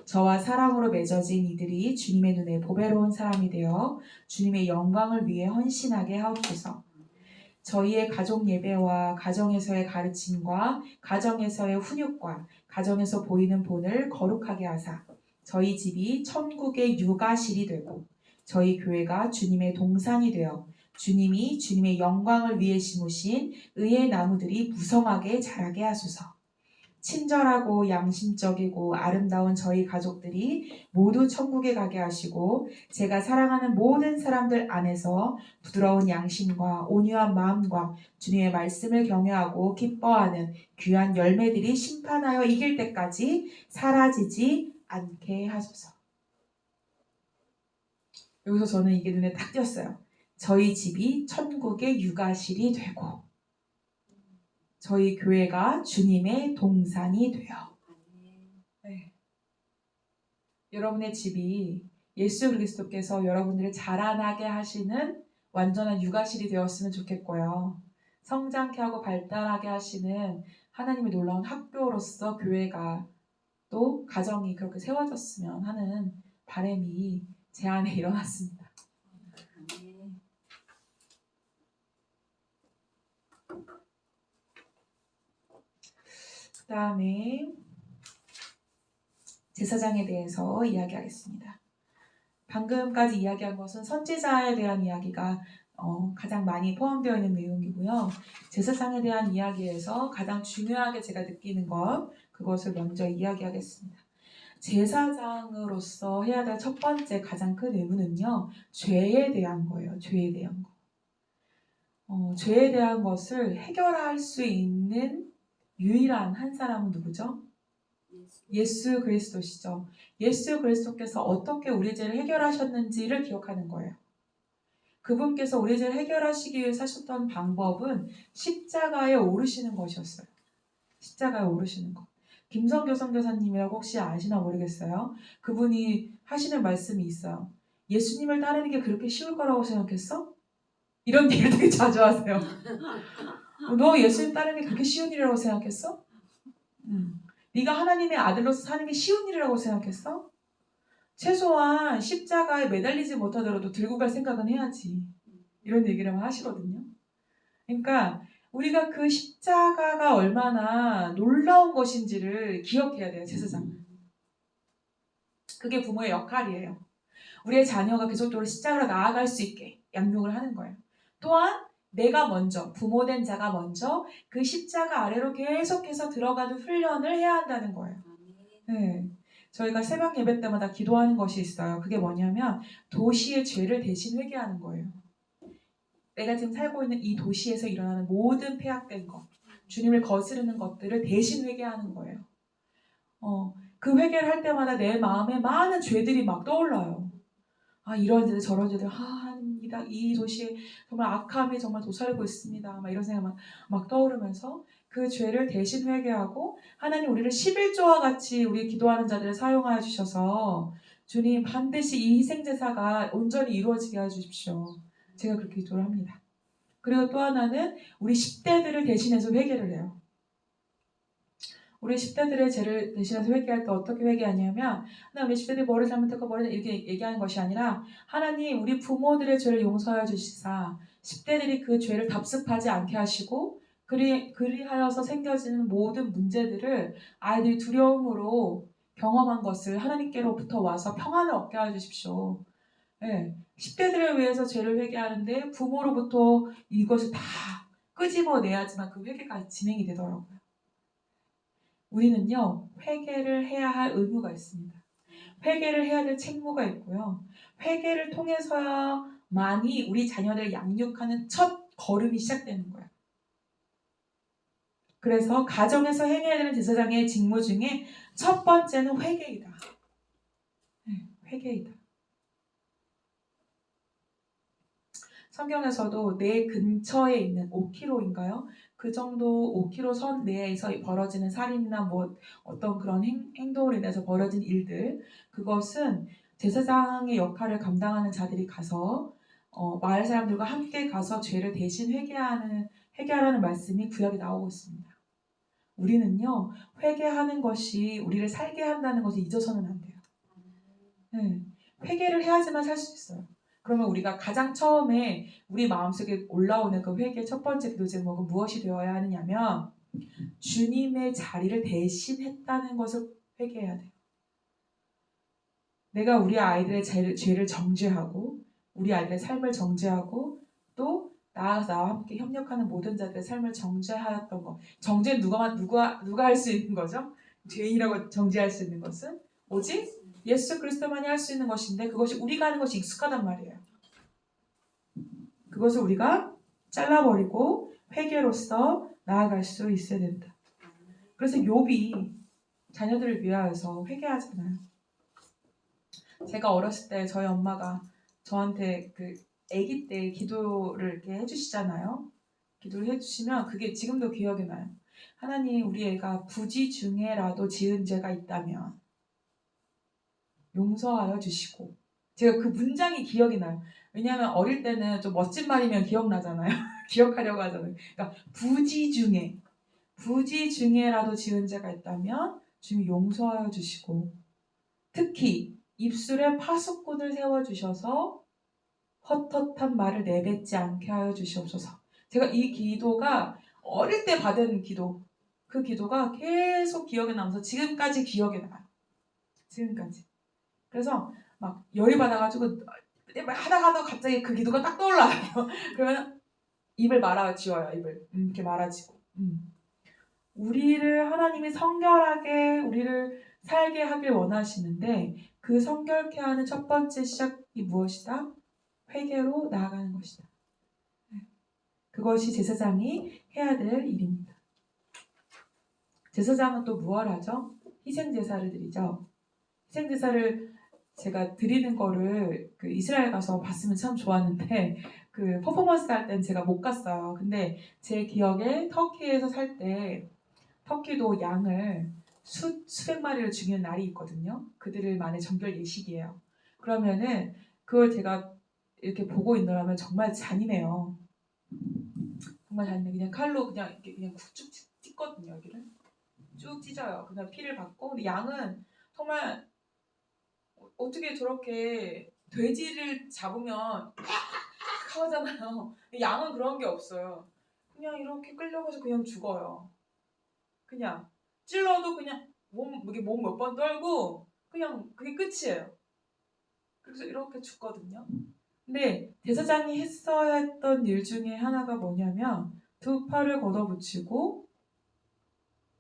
저와 사랑으로 맺어진 이들이 주님의 눈에 보배로운 사람이 되어 주님의 영광을 위해 헌신하게 하옵소서. 저희의 가족 예배와 가정에서의 가르침과 가정에서의 훈육과 가정에서 보이는 본을 거룩하게 하사 저희 집이 천국의 육아실이 되고 저희 교회가 주님의 동산이 되어 주님이 주님의 영광을 위해 심으신 의의 나무들이 무성하게 자라게 하소서. 친절하고 양심적이고 아름다운 저희 가족들이 모두 천국에 가게 하시고 제가 사랑하는 모든 사람들 안에서 부드러운 양심과 온유한 마음과 주님의 말씀을 경외하고 기뻐하는 귀한 열매들이 심판하여 이길 때까지 사라지지 않게 하소서. 여기서 저는 이게 눈에 딱 띄었어요. 저희 집이 천국의 육아실이 되고 저희 교회가 주님의 동산이 되어. 네. 여러분의 집이 예수 그리스도께서 여러분들을 자라나게 하시는 완전한 육아실이 되었으면 좋겠고요. 성장케 하고 발달하게 하시는 하나님의 놀라운 학교로서 교회가 또 가정이 그렇게 세워졌으면 하는 바람이 제 안에 일어났습니다. 그 다음에 제사장에 대해서 이야기하겠습니다. 방금까지 이야기한 것은 선지자에 대한 이야기가 가장 많이 포함되어 있는 내용이고요. 제사장에 대한 이야기에서 가장 중요하게 제가 느끼는 것, 그것을 먼저 이야기하겠습니다. 제사장으로서 해야 될 첫 번째 가장 큰 의무는요, 죄에 대한 거예요. 죄에 대한 거. 죄에 대한 것을 해결할 수 있는 유일한 한 사람은 누구죠? 예수 그리스도시죠. 예수 그리스도께서 어떻게 우리 죄를 해결하셨는지를 기억하는 거예요. 그분께서 우리 죄를 해결하시기 위해 사셨던 방법은 십자가에 오르시는 것이었어요. 십자가에 오르시는 것. 김성교 선교사님이라고 혹시 아시나 모르겠어요. 그분이 하시는 말씀이 있어요. 예수님을 따르는 게 그렇게 쉬울 거라고 생각했어? 이런 얘기를 되게 자주 하세요. 너 예수님 따르는 게 그렇게 쉬운 일이라고 생각했어? 네가 하나님의 아들로서 사는 게 쉬운 일이라고 생각했어? 최소한 십자가에 매달리지 못하더라도 들고 갈 생각은 해야지. 이런 얘기를 하시거든요. 그러니까 우리가 그 십자가가 얼마나 놀라운 것인지를 기억해야 돼요. 제사장은. 그게 부모의 역할이에요. 우리의 자녀가 계속적으로 십자가로 나아갈 수 있게 양육을 하는 거예요. 또한 내가 먼저, 부모된 자가 먼저 그 십자가 아래로 계속해서 들어가는 훈련을 해야 한다는 거예요. 네. 저희가 새벽 예배 때마다 기도하는 것이 있어요. 그게 뭐냐면 도시의 죄를 대신 회개하는 거예요. 내가 지금 살고 있는 이 도시에서 일어나는 모든 폐악된 것, 주님을 거스르는 것들을 대신 회개하는 거예요. 그 회개를 할 때마다 내 마음에 많은 죄들이 막 떠올라요. 이런 죄들 저런 죄들 이 도시에 정말 악함이 정말 도사리고 있습니다. 막 이런 생각 막 떠오르면서 그 죄를 대신 회개하고 하나님 우리를 11조와 같이 우리 기도하는 자들을 사용하여 주셔서 주님 반드시 이 희생제사가 온전히 이루어지게 해주십시오. 제가 그렇게 기도를 합니다. 그리고 또 하나는 우리 10대들을 대신해서 회개를 해요. 우리 10대들의 죄를 대신해서 회개할 때 어떻게 회개하냐면 하나님 우리 10대들이 뭐를 잘못했고 뭐를 이렇게 얘기하는 것이 아니라 하나님 우리 부모들의 죄를 용서하여 주시사 10대들이 그 죄를 답습하지 않게 하시고 그리하여서 생겨지는 모든 문제들을 아이들이 두려움으로 경험한 것을 하나님께로부터 와서 평안을 얻게 해주십시오. 네. 10대들을 위해서 죄를 회개하는데 부모로부터 이것을 다 끄집어내야지만 그 회개가 진행이 되더라고요. 우리는요, 회개를 해야 할 의무가 있습니다. 회개를 해야 될 책무가 있고요. 회개를 통해서야만이 우리 자녀들을 양육하는 첫 걸음이 시작되는 거예요. 그래서 가정에서 행해야 되는 제사장의 직무 중에 첫 번째는 회개이다. 네, 회개이다. 성경에서도 내 근처에 있는 5km인가요? 그 정도 5km 선 내에서 벌어지는 살인이나 어떤 그런 행동으로 인해서 벌어진 일들, 그것은 제사장의 역할을 감당하는 자들이 가서 마을 사람들과 함께 가서 죄를 대신 회개하는 회개하라는 말씀이 구약에 나오고 있습니다. 우리는요, 회개하는 것이 우리를 살게 한다는 것을 잊어서는 안 돼요. 네, 회개를 해야지만 살 수 있어요. 그러면 우리가 가장 처음에 우리 마음속에 올라오는 그 회개의 첫 번째 기도 제목은 무엇이 되어야 하느냐면 주님의 자리를 대신했다는 것을 회개해야 돼요. 내가 우리 아이들의 죄를 정죄하고 우리 아이들의 삶을 정죄하고 또 나와 함께 협력하는 모든 자들의 삶을 정죄하였던 것. 정죄는 누가 할 수 있는 거죠? 죄인이라고 정죄할 수 있는 것은 오직 예수 그리스도만이 할 수 있는 것인데 그것이 우리가 하는 것이 익숙하단 말이에요. 그것을 우리가 잘라버리고 회개로서 나아갈 수 있어야 된다. 그래서 욥이 자녀들을 위하여서 회개하잖아요. 제가 어렸을 때 저희 엄마가 저한테 그 아기 때 기도를 이렇게 해주시잖아요. 기도를 해주시면 그게 지금도 기억이 나요. 하나님, 우리 애가 부지 중에라도 지은 죄가 있다면 용서하여 주시고. 제가 그 문장이 기억이 나요. 왜냐하면 어릴 때는 좀 멋진 말이면 기억나잖아요. 기억하려고 하잖아요. 그러니까 부지 중에라도 지은 죄가 있다면 주님 용서하여 주시고, 특히 입술에 파수꾼을 세워주셔서 헛헛한 말을 내뱉지 않게 하여 주시옵소서. 제가 이 기도가 어릴 때 받은 기도, 그 기도가 계속 기억에 남아서 지금까지 기억에 나요. 지금까지. 그래서 막 열이 받아가지고 하다가 갑자기 그 기도가 딱 떠올라요. 그러면 입을 말아 지워요. 입을 이렇게 말아지고. 우리를 하나님이 성결하게 우리를 살게 하길 원하시는데 그 성결케 하는 첫 번째 시작이 무엇이다? 회개로 나아가는 것이다. 그것이 제사장이 해야 될 일입니다. 제사장은 또 무엇을 하죠? 희생제사를 드리죠. 희생제사를 제가 드리는 거를 그 이스라엘 가서 봤으면 참 좋았는데 그 퍼포먼스 할 땐 제가 못 갔어요. 근데 제 기억에 터키에서 살 때 터키도 양을 수백 마리를 죽이는 날이 있거든요. 그들만의 정결 예식이에요. 그러면은 그걸 제가 이렇게 보고 있느라면 정말 잔인해요. 정말 잔인해. 그냥 칼로 그냥 이렇게 그냥 쭉 찢거든요. 여기를 쭉 찢어요. 그냥 피를 받고. 근데 양은 정말 어떻게 저렇게 돼지를 잡으면 하잖아요. 양은 그런 게 없어요. 그냥 이렇게 끌려가서 그냥 죽어요. 그냥 찔러도 그냥 몸 몇 번 떨고 그냥 그게 끝이에요. 그래서 이렇게 죽거든요. 근데 제사장이 했어야 했던 일 중에 하나가 뭐냐면 두 팔을 걷어붙이고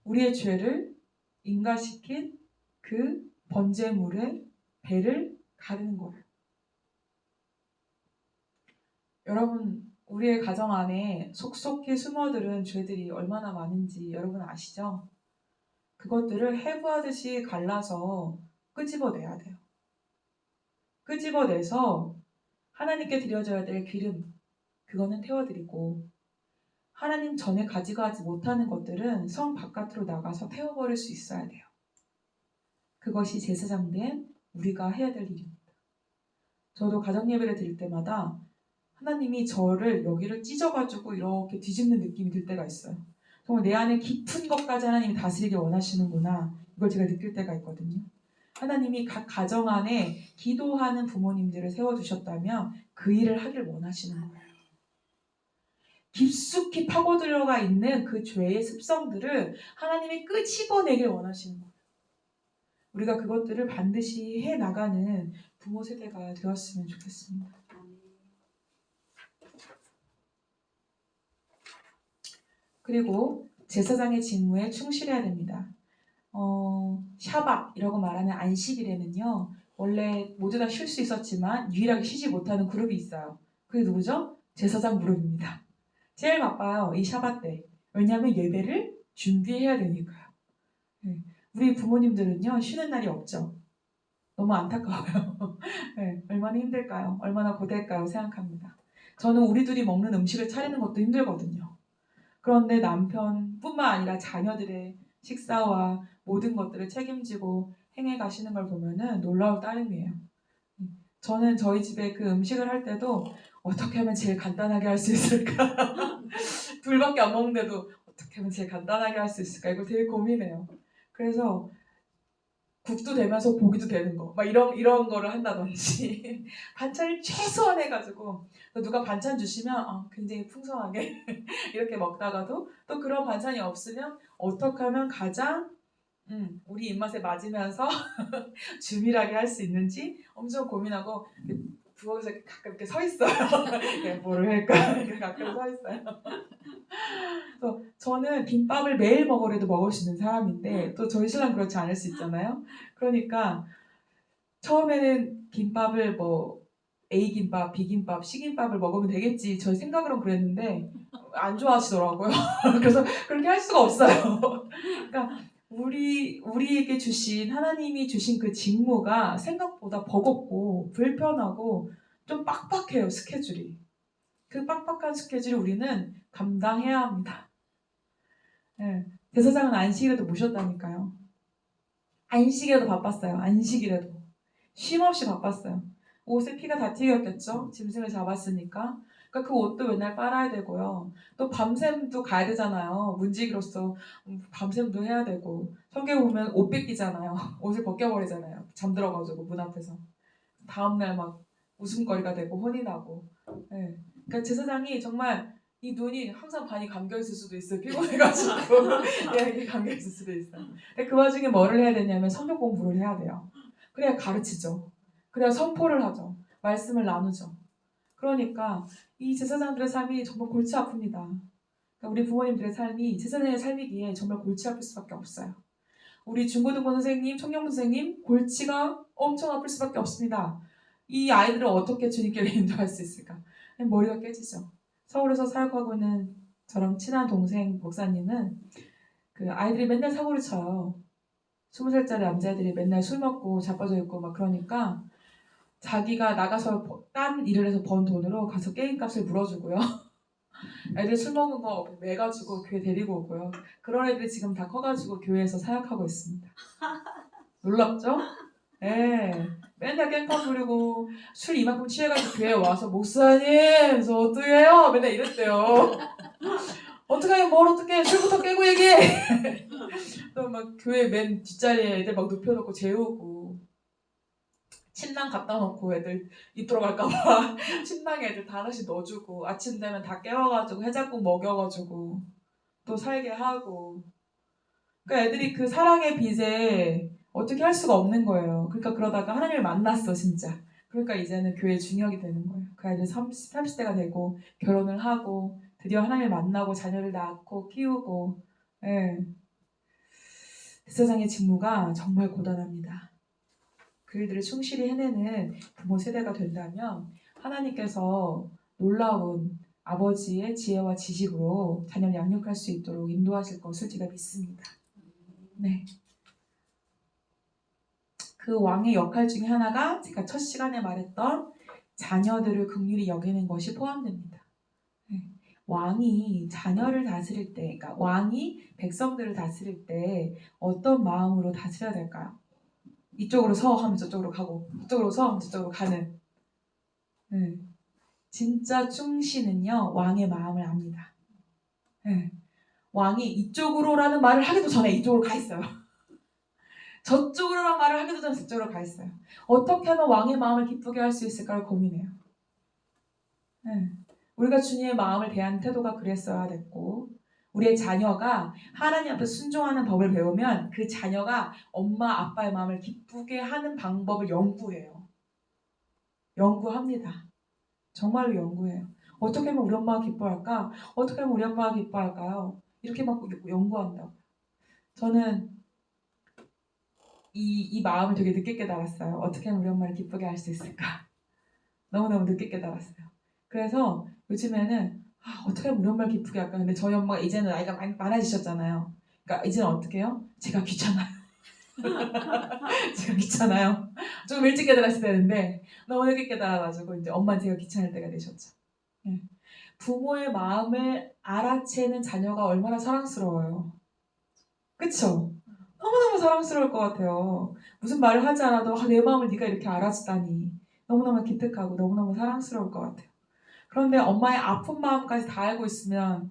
우리의 죄를 인가시킨 그 번제물의 배를 가르는 거예요. 여러분, 우리의 가정 안에 속속히 숨어들은 죄들이 얼마나 많은지 여러분 아시죠? 그것들을 해부하듯이 갈라서 끄집어내야 돼요. 끄집어내서 하나님께 드려져야 될 기름, 그거는 태워드리고 하나님 전에 가져가지 못하는 것들은 성 바깥으로 나가서 태워버릴 수 있어야 돼요. 그것이 제사장된 우리가 해야 될 일입니다. 저도 가정예배를 드릴 때마다 하나님이 저를 여기를 찢어가지고 이렇게 뒤집는 느낌이 들 때가 있어요. 정말 내 안에 깊은 것까지 하나님이 다스리길 원하시는구나. 이걸 제가 느낄 때가 있거든요. 하나님이 각 가정 안에 기도하는 부모님들을 세워주셨다면 그 일을 하길 원하시는 거예요. 깊숙이 파고들어가 있는 그 죄의 습성들을 하나님이 끄집어내길 원하시는 거예요. 우리가 그것들을 반드시 해나가는 부모 세대가 되었으면 좋겠습니다. 그리고 제사장의 직무에 충실해야 됩니다. 샤밧이라고 말하는 안식일에는요. 원래 모두 다 쉴 수 있었지만 유일하게 쉬지 못하는 그룹이 있어요. 그게 누구죠? 제사장 그룹입니다. 제일 바빠요. 이 샤밧 때. 왜냐하면 예배를 준비해야 되니까요. 네. 우리 부모님들은요. 쉬는 날이 없죠. 너무 안타까워요. 네. 얼마나 힘들까요? 얼마나 고될까요? 생각합니다. 저는 우리 둘이 먹는 음식을 차리는 것도 힘들거든요. 그런데 남편뿐만 아니라 자녀들의 식사와 모든 것들을 책임지고 행해 가시는 걸 보면은 놀라울 따름이에요. 저는 저희 집에 그 음식을 할 때도 어떻게 하면 제일 간단하게 할 수 있을까 둘밖에 안 먹는데도 어떻게 하면 제일 간단하게 할 수 있을까? 이걸 되게 고민해요. 그래서 국도 되면서 고기도 되는 거, 막 이런 거를 한다든지 반찬을 최소한 해가지고 누가 반찬 주시면 굉장히 풍성하게 이렇게 먹다가도 또 그런 반찬이 없으면 어떻게 하면 가장 우리 입맛에 맞으면서 균일하게 할 수 있는지 엄청 고민하고 부엌에서 가끔 이렇게 서 있어요. 뭐를 할까? 이렇게 가끔 서 있어요. 그래서 저는 김밥을 매일 먹으래도 먹을 수 있는 사람인데 또 저희 신랑 그렇지 않을 수 있잖아요. 그러니까 처음에는 김밥을 뭐 A 김밥, B 김밥, C 김밥을 먹으면 되겠지 저희 생각으로는 그랬는데 안 좋아하시더라고요. 그래서 그렇게 할 수가 없어요. 그러니까 우리에게 주신 하나님이 주신 그 직무가 생각보다 버겁고 불편하고 좀 빡빡해요 스케줄이. 그 빡빡한 스케줄을 우리는 감당해야 합니다. 네. 제사장은 안식일에도 모셨다니까요. 안식일에도 바빴어요. 안식일에도. 쉼없이 바빴어요. 옷에 피가 다 튀겼겠죠? 짐승을 잡았으니까. 그러니까 그 옷도 맨날 빨아야 되고요. 또 밤샘도 가야 되잖아요. 문지기로서 밤샘도 해야 되고. 성경에 보면 옷 뺏기잖아요. 옷을 벗겨버리잖아요. 잠들어가지고 문 앞에서. 다음날 막 웃음거리가 되고 혼이 나고. 네. 그러니까 제사장이 정말 이 눈이 항상 반이 감겨있을 수도 있어요. 피곤해가지고. 이게 감겨있을 수도 있어요. 근데 그 와중에 뭐를 해야 되냐면 성경 공부를 해야 돼요. 그래야 가르치죠. 그래야 선포를 하죠. 말씀을 나누죠. 그러니까 이 제사장들의 삶이 정말 골치 아픕니다. 그러니까 우리 부모님들의 삶이 제사장의 삶이기에 정말 골치 아플 수밖에 없어요. 우리 중고등부 선생님, 청년부 선생님 골치가 엄청 아플 수밖에 없습니다. 이 아이들을 어떻게 주님께로 인도할 수 있을까? 머리가 깨지죠. 서울에서 사역하고 있는 저랑 친한 동생 목사님은 그 아이들이 맨날 사고를 쳐요. 20살짜리 남자애들이 맨날 술 먹고 자빠져 있고 막 그러니까 자기가 나가서 딴 일을 해서 번 돈으로 가서 게임값을 물어주고요. 애들 술 먹은 거 매가지고 교회 데리고 오고요. 그런 애들이 지금 다 커가지고 교회에서 사역하고 있습니다. 놀랍죠? 예. 맨날 깽판 부리고 술 이만큼 취해가지고 교회에 와서 목사님 저 어떻게 해요? 맨날 이랬대요. 어떻게 하면 뭘 어떻게 술부터 깨고 얘기해. 또 막 교회 맨 뒷자리에 애들 막 눕혀놓고 재우고 침낭 갖다 놓고 애들 입 들어갈까봐 침낭에 애들 다 하나씩 넣어주고 아침 되면 다 깨워가지고 해장국 먹여가지고 또 살게 하고 그러니까 애들이 그 사랑의 빚에 어떻게 할 수가 없는 거예요. 그러니까 그러다가 하나님을 만났어 진짜. 그러니까 이제는 교회 중역이 되는 거예요. 그 아이들 30대가 되고 결혼을 하고 드디어 하나님을 만나고 자녀를 낳고 키우고 예. 제사장의 직무가 정말 고단합니다. 그 일들을 충실히 해내는 부모 세대가 된다면 하나님께서 놀라운 아버지의 지혜와 지식으로 자녀를 양육할 수 있도록 인도하실 것을 제가 믿습니다. 네. 그 왕의 역할 중에 하나가 제가 첫 시간에 말했던 자녀들을 긍휼히 여기는 것이 포함됩니다. 네. 왕이 자녀를 다스릴 때, 그러니까 왕이 백성들을 다스릴 때 어떤 마음으로 다스려야 될까요? 이쪽으로 서 하면 저쪽으로 가고 이쪽으로 서 하면 저쪽으로 가는 진짜 충신은요 왕의 마음을 압니다. 왕이 이쪽으로라는 말을 하기도 전에 이쪽으로 가 있어요. 저쪽으로라는 말을 하기도 전에 저쪽으로 가 있어요. 어떻게 하면 왕의 마음을 기쁘게 할 수 있을까를 고민해요. 우리가 주님의 마음을 대하는 태도가 그랬어야 됐고 우리의 자녀가 하나님 앞에 순종하는 법을 배우면 그 자녀가 엄마 아빠의 마음을 기쁘게 하는 방법을 연구해요. 연구합니다. 정말로 연구해요. 어떻게 하면 우리 엄마가 기뻐할까? 어떻게 하면 우리 아빠가 기뻐할까요? 이렇게 막 연구한다고요. 저는 이 마음을 되게 늦게 깨달았어요. 어떻게 하면 우리 엄마를 기쁘게 할 수 있을까? 너무너무 늦게 깨달았어요. 그래서 요즘에는 어떻게 하면 우리 엄마를 기쁘게 할까? 근데 저희 엄마가 이제는 나이가 많아지셨잖아요. 그러니까 이제는 어떻게 해요? 제가 귀찮아요. 제가 귀찮아요. 좀 일찍 깨달았어야 되는데 너무 늦게 깨달아가지고 이제 엄마는 제가 귀찮을 때가 되셨죠. 부모의 마음을 알아채는 자녀가 얼마나 사랑스러워요. 그쵸? 너무너무 사랑스러울 것 같아요. 무슨 말을 하지 않아도 내 마음을 네가 이렇게 알아주다니 너무너무 기특하고 너무너무 사랑스러울 것 같아요. 그런데 엄마의 아픈 마음까지 다 알고 있으면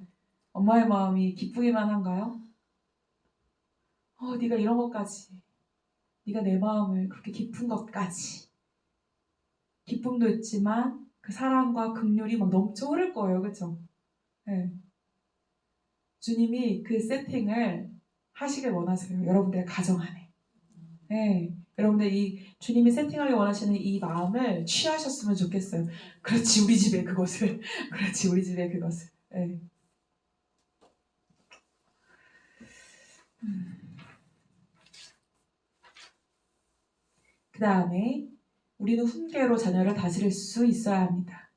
엄마의 마음이 기쁘기만 한가요? 네가 이런 것까지, 네가 내 마음을 그렇게 깊은 것까지. 기쁨도 있지만 그 사랑과 긍휼이 막 넘쳐 흐를 거예요. 그렇죠? 네. 주님이 그 세팅을 하시길 원하세요. 여러분들의 가정 안에. 네. 여러분들 이 주님이 세팅하기 원하시는 이 마음을 취하셨으면 좋겠어요. 그렇지, 우리 집에 그것을. 그렇지, 우리 집에 그것을. 네. 그 다음에 우리는 훈계로 자녀를 다스릴 수 있어야 합니다.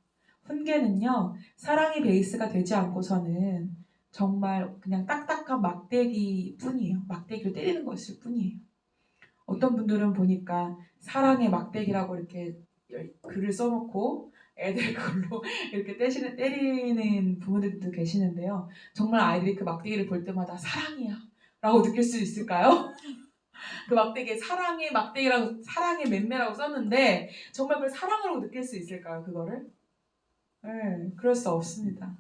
훈계는요, 사랑이 베이스가 되지 않고서는 정말 그냥 딱딱한 막대기 뿐이에요. 막대기를 때리는 것일 뿐이에요. 어떤 분들은 보니까 사랑의 막대기라고 이렇게 글을 써놓고 애들 그걸로 이렇게 때리는 부모들도 계시는데요. 정말 아이들이 그 막대기를 볼 때마다 사랑이야 라고 느낄 수 있을까요? 그 막대기에 사랑의 막대기라고 사랑의 맴매라고 썼는데 정말 그걸 사랑으로 느낄 수 있을까요? 그거를? 네, 그럴 수 없습니다.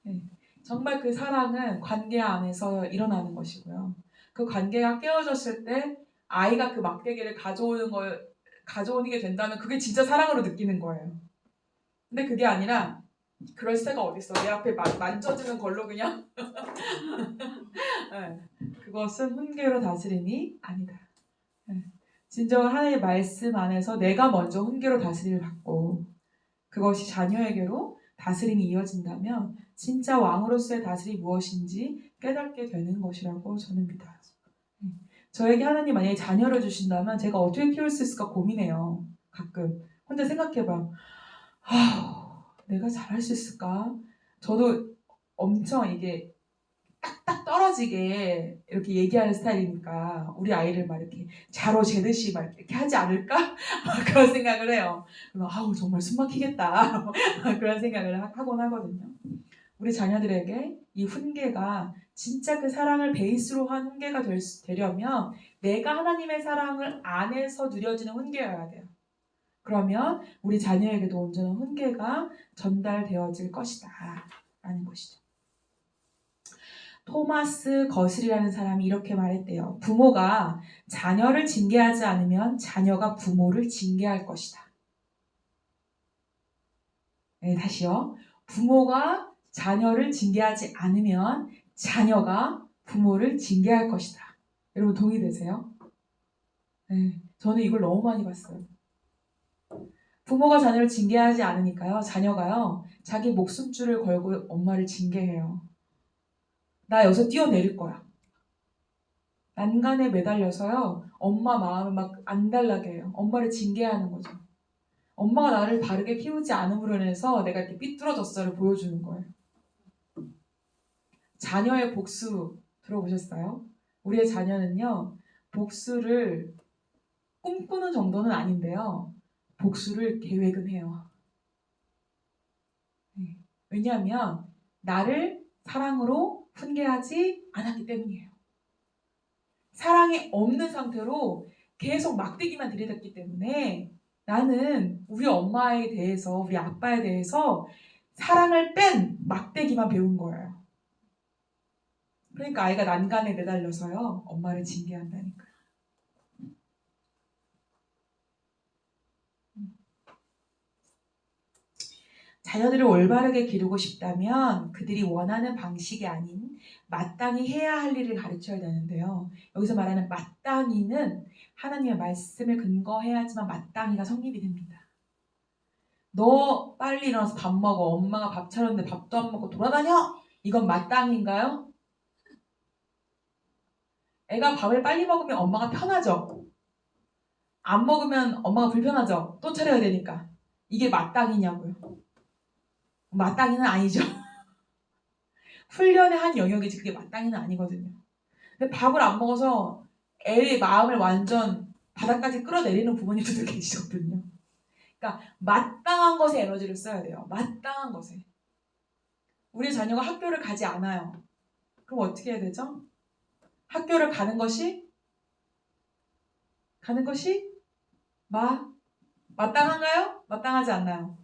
네, 정말 그 사랑은 관계 안에서 일어나는 것이고요. 그 관계가 깨어졌을 때 아이가 그 막대기를 가져오는 게 된다면 그게 진짜 사랑으로 느끼는 거예요. 근데 그게 아니라 그럴 새가 어딨어. 내 앞에 만져주는 걸로 그냥 네, 그것은 훈계로 다스림이 아니다. 네, 진정한 하나님의 말씀 안에서 내가 먼저 훈계로 다스림을 받고 그것이 자녀에게로 다스림이 이어진다면 진짜 왕으로서의 다스림이 무엇인지 깨닫게 되는 것이라고 저는 믿어요. 저에게 하나님 만약에 자녀를 주신다면 제가 어떻게 키울 수 있을까 고민해요. 가끔. 혼자 생각해봐. 내가 잘할 수 있을까? 저도 엄청 이게 딱 떨어지게 이렇게 얘기하는 스타일이니까 우리 아이를 막 이렇게 자로 재듯이 막 이렇게 하지 않을까? 그런 생각을 해요. 정말 숨 막히겠다. 그런 생각을 하곤 하거든요. 우리 자녀들에게 이 훈계가 진짜 그 사랑을 베이스로 한 훈계가 되려면 내가 하나님의 사랑을 안에서 누려지는 훈계여야 돼요. 그러면 우리 자녀에게도 온전한 훈계가 전달되어질 것이다 라는 것이죠. 토마스 거슬이라는 사람이 이렇게 말했대요. 부모가 자녀를 징계하지 않으면 자녀가 부모를 징계할 것이다. 네, 다시요. 부모가 자녀를 징계하지 않으면 자녀가 부모를 징계할 것이다. 여러분 동의되세요? 네, 저는 이걸 너무 많이 봤어요. 부모가 자녀를 징계하지 않으니까요. 자녀가요. 자기 목숨줄을 걸고 엄마를 징계해요. 나 여기서 뛰어내릴 거야. 난간에 매달려서요. 엄마 마음을 막 안달나게 해요. 엄마를 징계하는 거죠. 엄마가 나를 바르게 키우지 않음으로 인해서 내가 이렇게 삐뚤어졌어를 보여주는 거예요. 자녀의 복수 들어보셨어요? 우리의 자녀는요. 복수를 꿈꾸는 정도는 아닌데요. 복수를 계획은 해요. 네. 왜냐하면 나를 사랑으로 훈계하지 않았기 때문이에요. 사랑이 없는 상태로 계속 막대기만 들이댔기 때문에 나는 우리 엄마에 대해서 우리 아빠에 대해서 사랑을 뺀 막대기만 배운 거예요. 그러니까 아이가 난간에 매달려서요. 엄마를 징계한다니까요. 자녀들을 올바르게 기르고 싶다면 그들이 원하는 방식이 아닌 마땅히 해야 할 일을 가르쳐야 되는데요. 여기서 말하는 마땅히는 하나님의 말씀을 근거해야지만 마땅히가 성립이 됩니다. 너 빨리 일어나서 밥 먹어. 엄마가 밥 차렸는데 밥도 안 먹고 돌아다녀? 이건 마땅인가요? 애가 밥을 빨리 먹으면 엄마가 편하죠. 안 먹으면 엄마가 불편하죠. 또 차려야 되니까. 이게 마땅이냐고요. 마땅히는 아니죠. 훈련의 한 영역이지 그게 마땅히는 아니거든요. 근데 밥을 안 먹어서 애의 마음을 완전 바닥까지 끌어내리는 부모님들도 계시거든요. 그러니까 마땅한 것에 에너지를 써야 돼요. 마땅한 것에. 우리 자녀가 학교를 가지 않아요. 그럼 어떻게 해야 되죠? 학교를 가는 것이 마땅한가요? 마땅하지 않나요?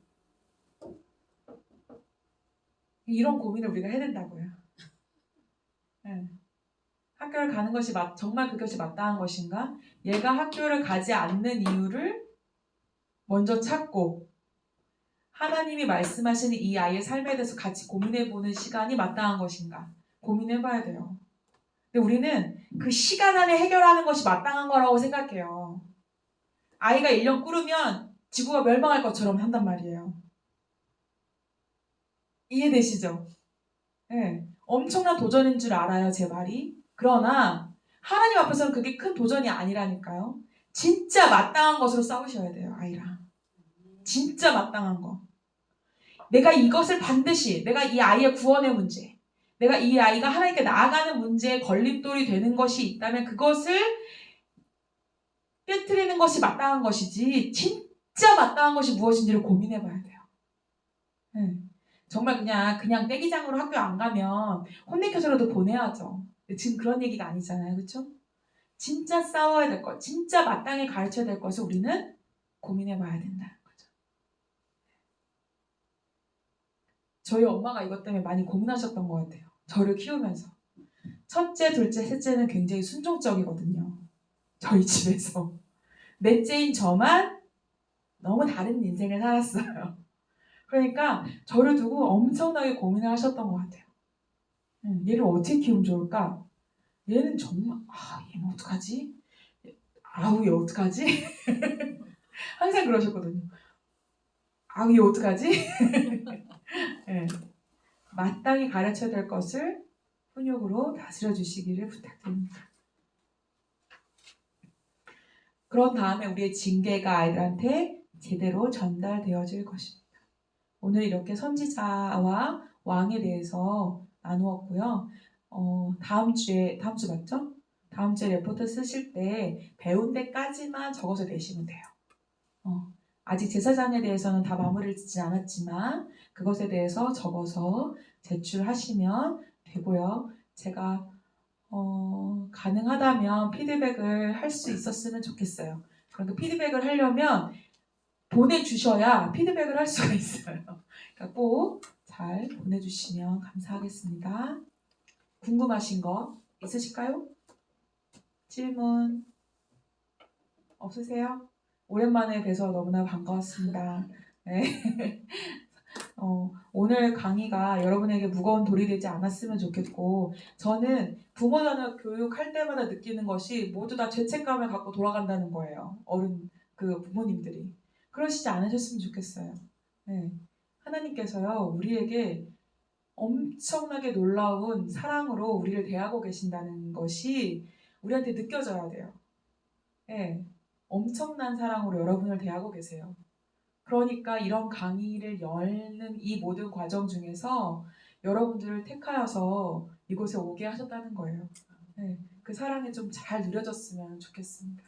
이런 고민을 우리가 해야 된다고요. 학교를 가는 것이 정말 그것이 마땅한 것인가? 얘가 학교를 가지 않는 이유를 먼저 찾고 하나님이 말씀하시는 이 아이의 삶에 대해서 같이 고민해보는 시간이 마땅한 것인가? 고민해봐야 돼요. 근데 우리는 그 시간 안에 해결하는 것이 마땅한 거라고 생각해요. 아이가 1년 꾸르면 지구가 멸망할 것처럼 한단 말이에요. 이해되시죠? 네. 엄청난 도전인 줄 알아요, 제 말이. 그러나 하나님 앞에서는 그게 큰 도전이 아니라니까요. 진짜 마땅한 것으로 싸우셔야 돼요, 아이랑. 진짜 마땅한 거. 내가 이것을 반드시, 내가 이 아이의 구원의 문제, 내가 이 아이가 하나님께 나아가는 문제에 걸림돌이 되는 것이 있다면 그것을 깨트리는 것이 마땅한 것이지 진짜 마땅한 것이 무엇인지를 고민해 봐야 돼요. 네. 정말 그냥 떼기장으로 학교 안 가면 혼내켜서라도 보내야죠. 지금 그런 얘기가 아니잖아요. 그렇죠? 진짜 싸워야 될 것, 진짜 마땅히 가르쳐야 될 것을 우리는 고민해 봐야 된다는 거죠. 저희 엄마가 이것 때문에 많이 고민하셨던 것 같아요. 저를 키우면서. 첫째, 둘째, 셋째는 굉장히 순종적이거든요. 저희 집에서. 넷째인 저만 너무 다른 인생을 살았어요. 그러니까 저를 두고 엄청나게 고민을 하셨던 것 같아요. 얘를 어떻게 키우면 좋을까? 얘는 정말 얘는 어떡하지? 아우 얘 어떡하지? 항상 그러셨거든요. 아우 얘 어떡하지? 네. 마땅히 가르쳐야 될 것을 훈육으로 다스려 주시기를 부탁드립니다. 그런 다음에 우리의 징계가 아이들한테 제대로 전달되어질 것입니다. 오늘 이렇게 선지자와 왕에 대해서 나누었고요. 다음 주 맞죠? 다음 주에 레포트 쓰실 때 배운 데까지만 적어서 내시면 돼요. 아직 제사장에 대해서는 다 마무리를 짓지 않았지만 그것에 대해서 적어서 제출하시면 되고요. 제가 가능하다면 피드백을 할 수 있었으면 좋겠어요. 그러니까 피드백을 하려면 보내주셔야 피드백을 할 수가 있어요. 그러니까 꼭 잘 보내주시면 감사하겠습니다. 궁금하신 거 있으실까요? 질문 없으세요? 오랜만에 뵈서 너무나 반가웠습니다. 네. 오늘 강의가 여러분에게 무거운 돌이 되지 않았으면 좋겠고 저는 부모 자녀 교육할 때마다 느끼는 것이 모두 다 죄책감을 갖고 돌아간다는 거예요. 부모님들이. 그러시지 않으셨으면 좋겠어요. 네. 하나님께서요, 우리에게 엄청나게 놀라운 사랑으로 우리를 대하고 계신다는 것이 우리한테 느껴져야 돼요. 네. 엄청난 사랑으로 여러분을 대하고 계세요. 그러니까 이런 강의를 열는 이 모든 과정 중에서 여러분들을 택하여서 이곳에 오게 하셨다는 거예요. 네. 그 사랑이 좀 잘 누려졌으면 좋겠습니다.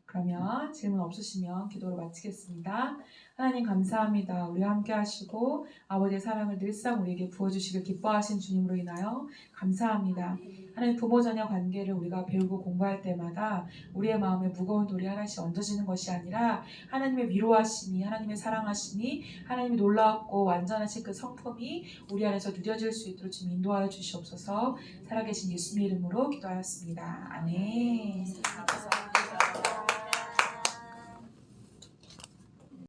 그러면 질문 없으시면 기도로 마치겠습니다. 하나님 감사합니다. 우리와 함께 하시고 아버지의 사랑을 늘상 우리에게 부어주시길 기뻐하신 주님으로 인하여 감사합니다. 하나님 부모 자녀 관계를 우리가 배우고 공부할 때마다 우리의 마음에 무거운 돌이 하나씩 얹어지는 것이 아니라 하나님의 위로하심이, 하나님의 사랑하심이, 하나님이 놀랍고 완전하신 그 성품이 우리 안에서 누려질 수 있도록 좀 인도하여 주시옵소서. 살아계신 예수님의 이름으로 기도하였습니다. 아멘.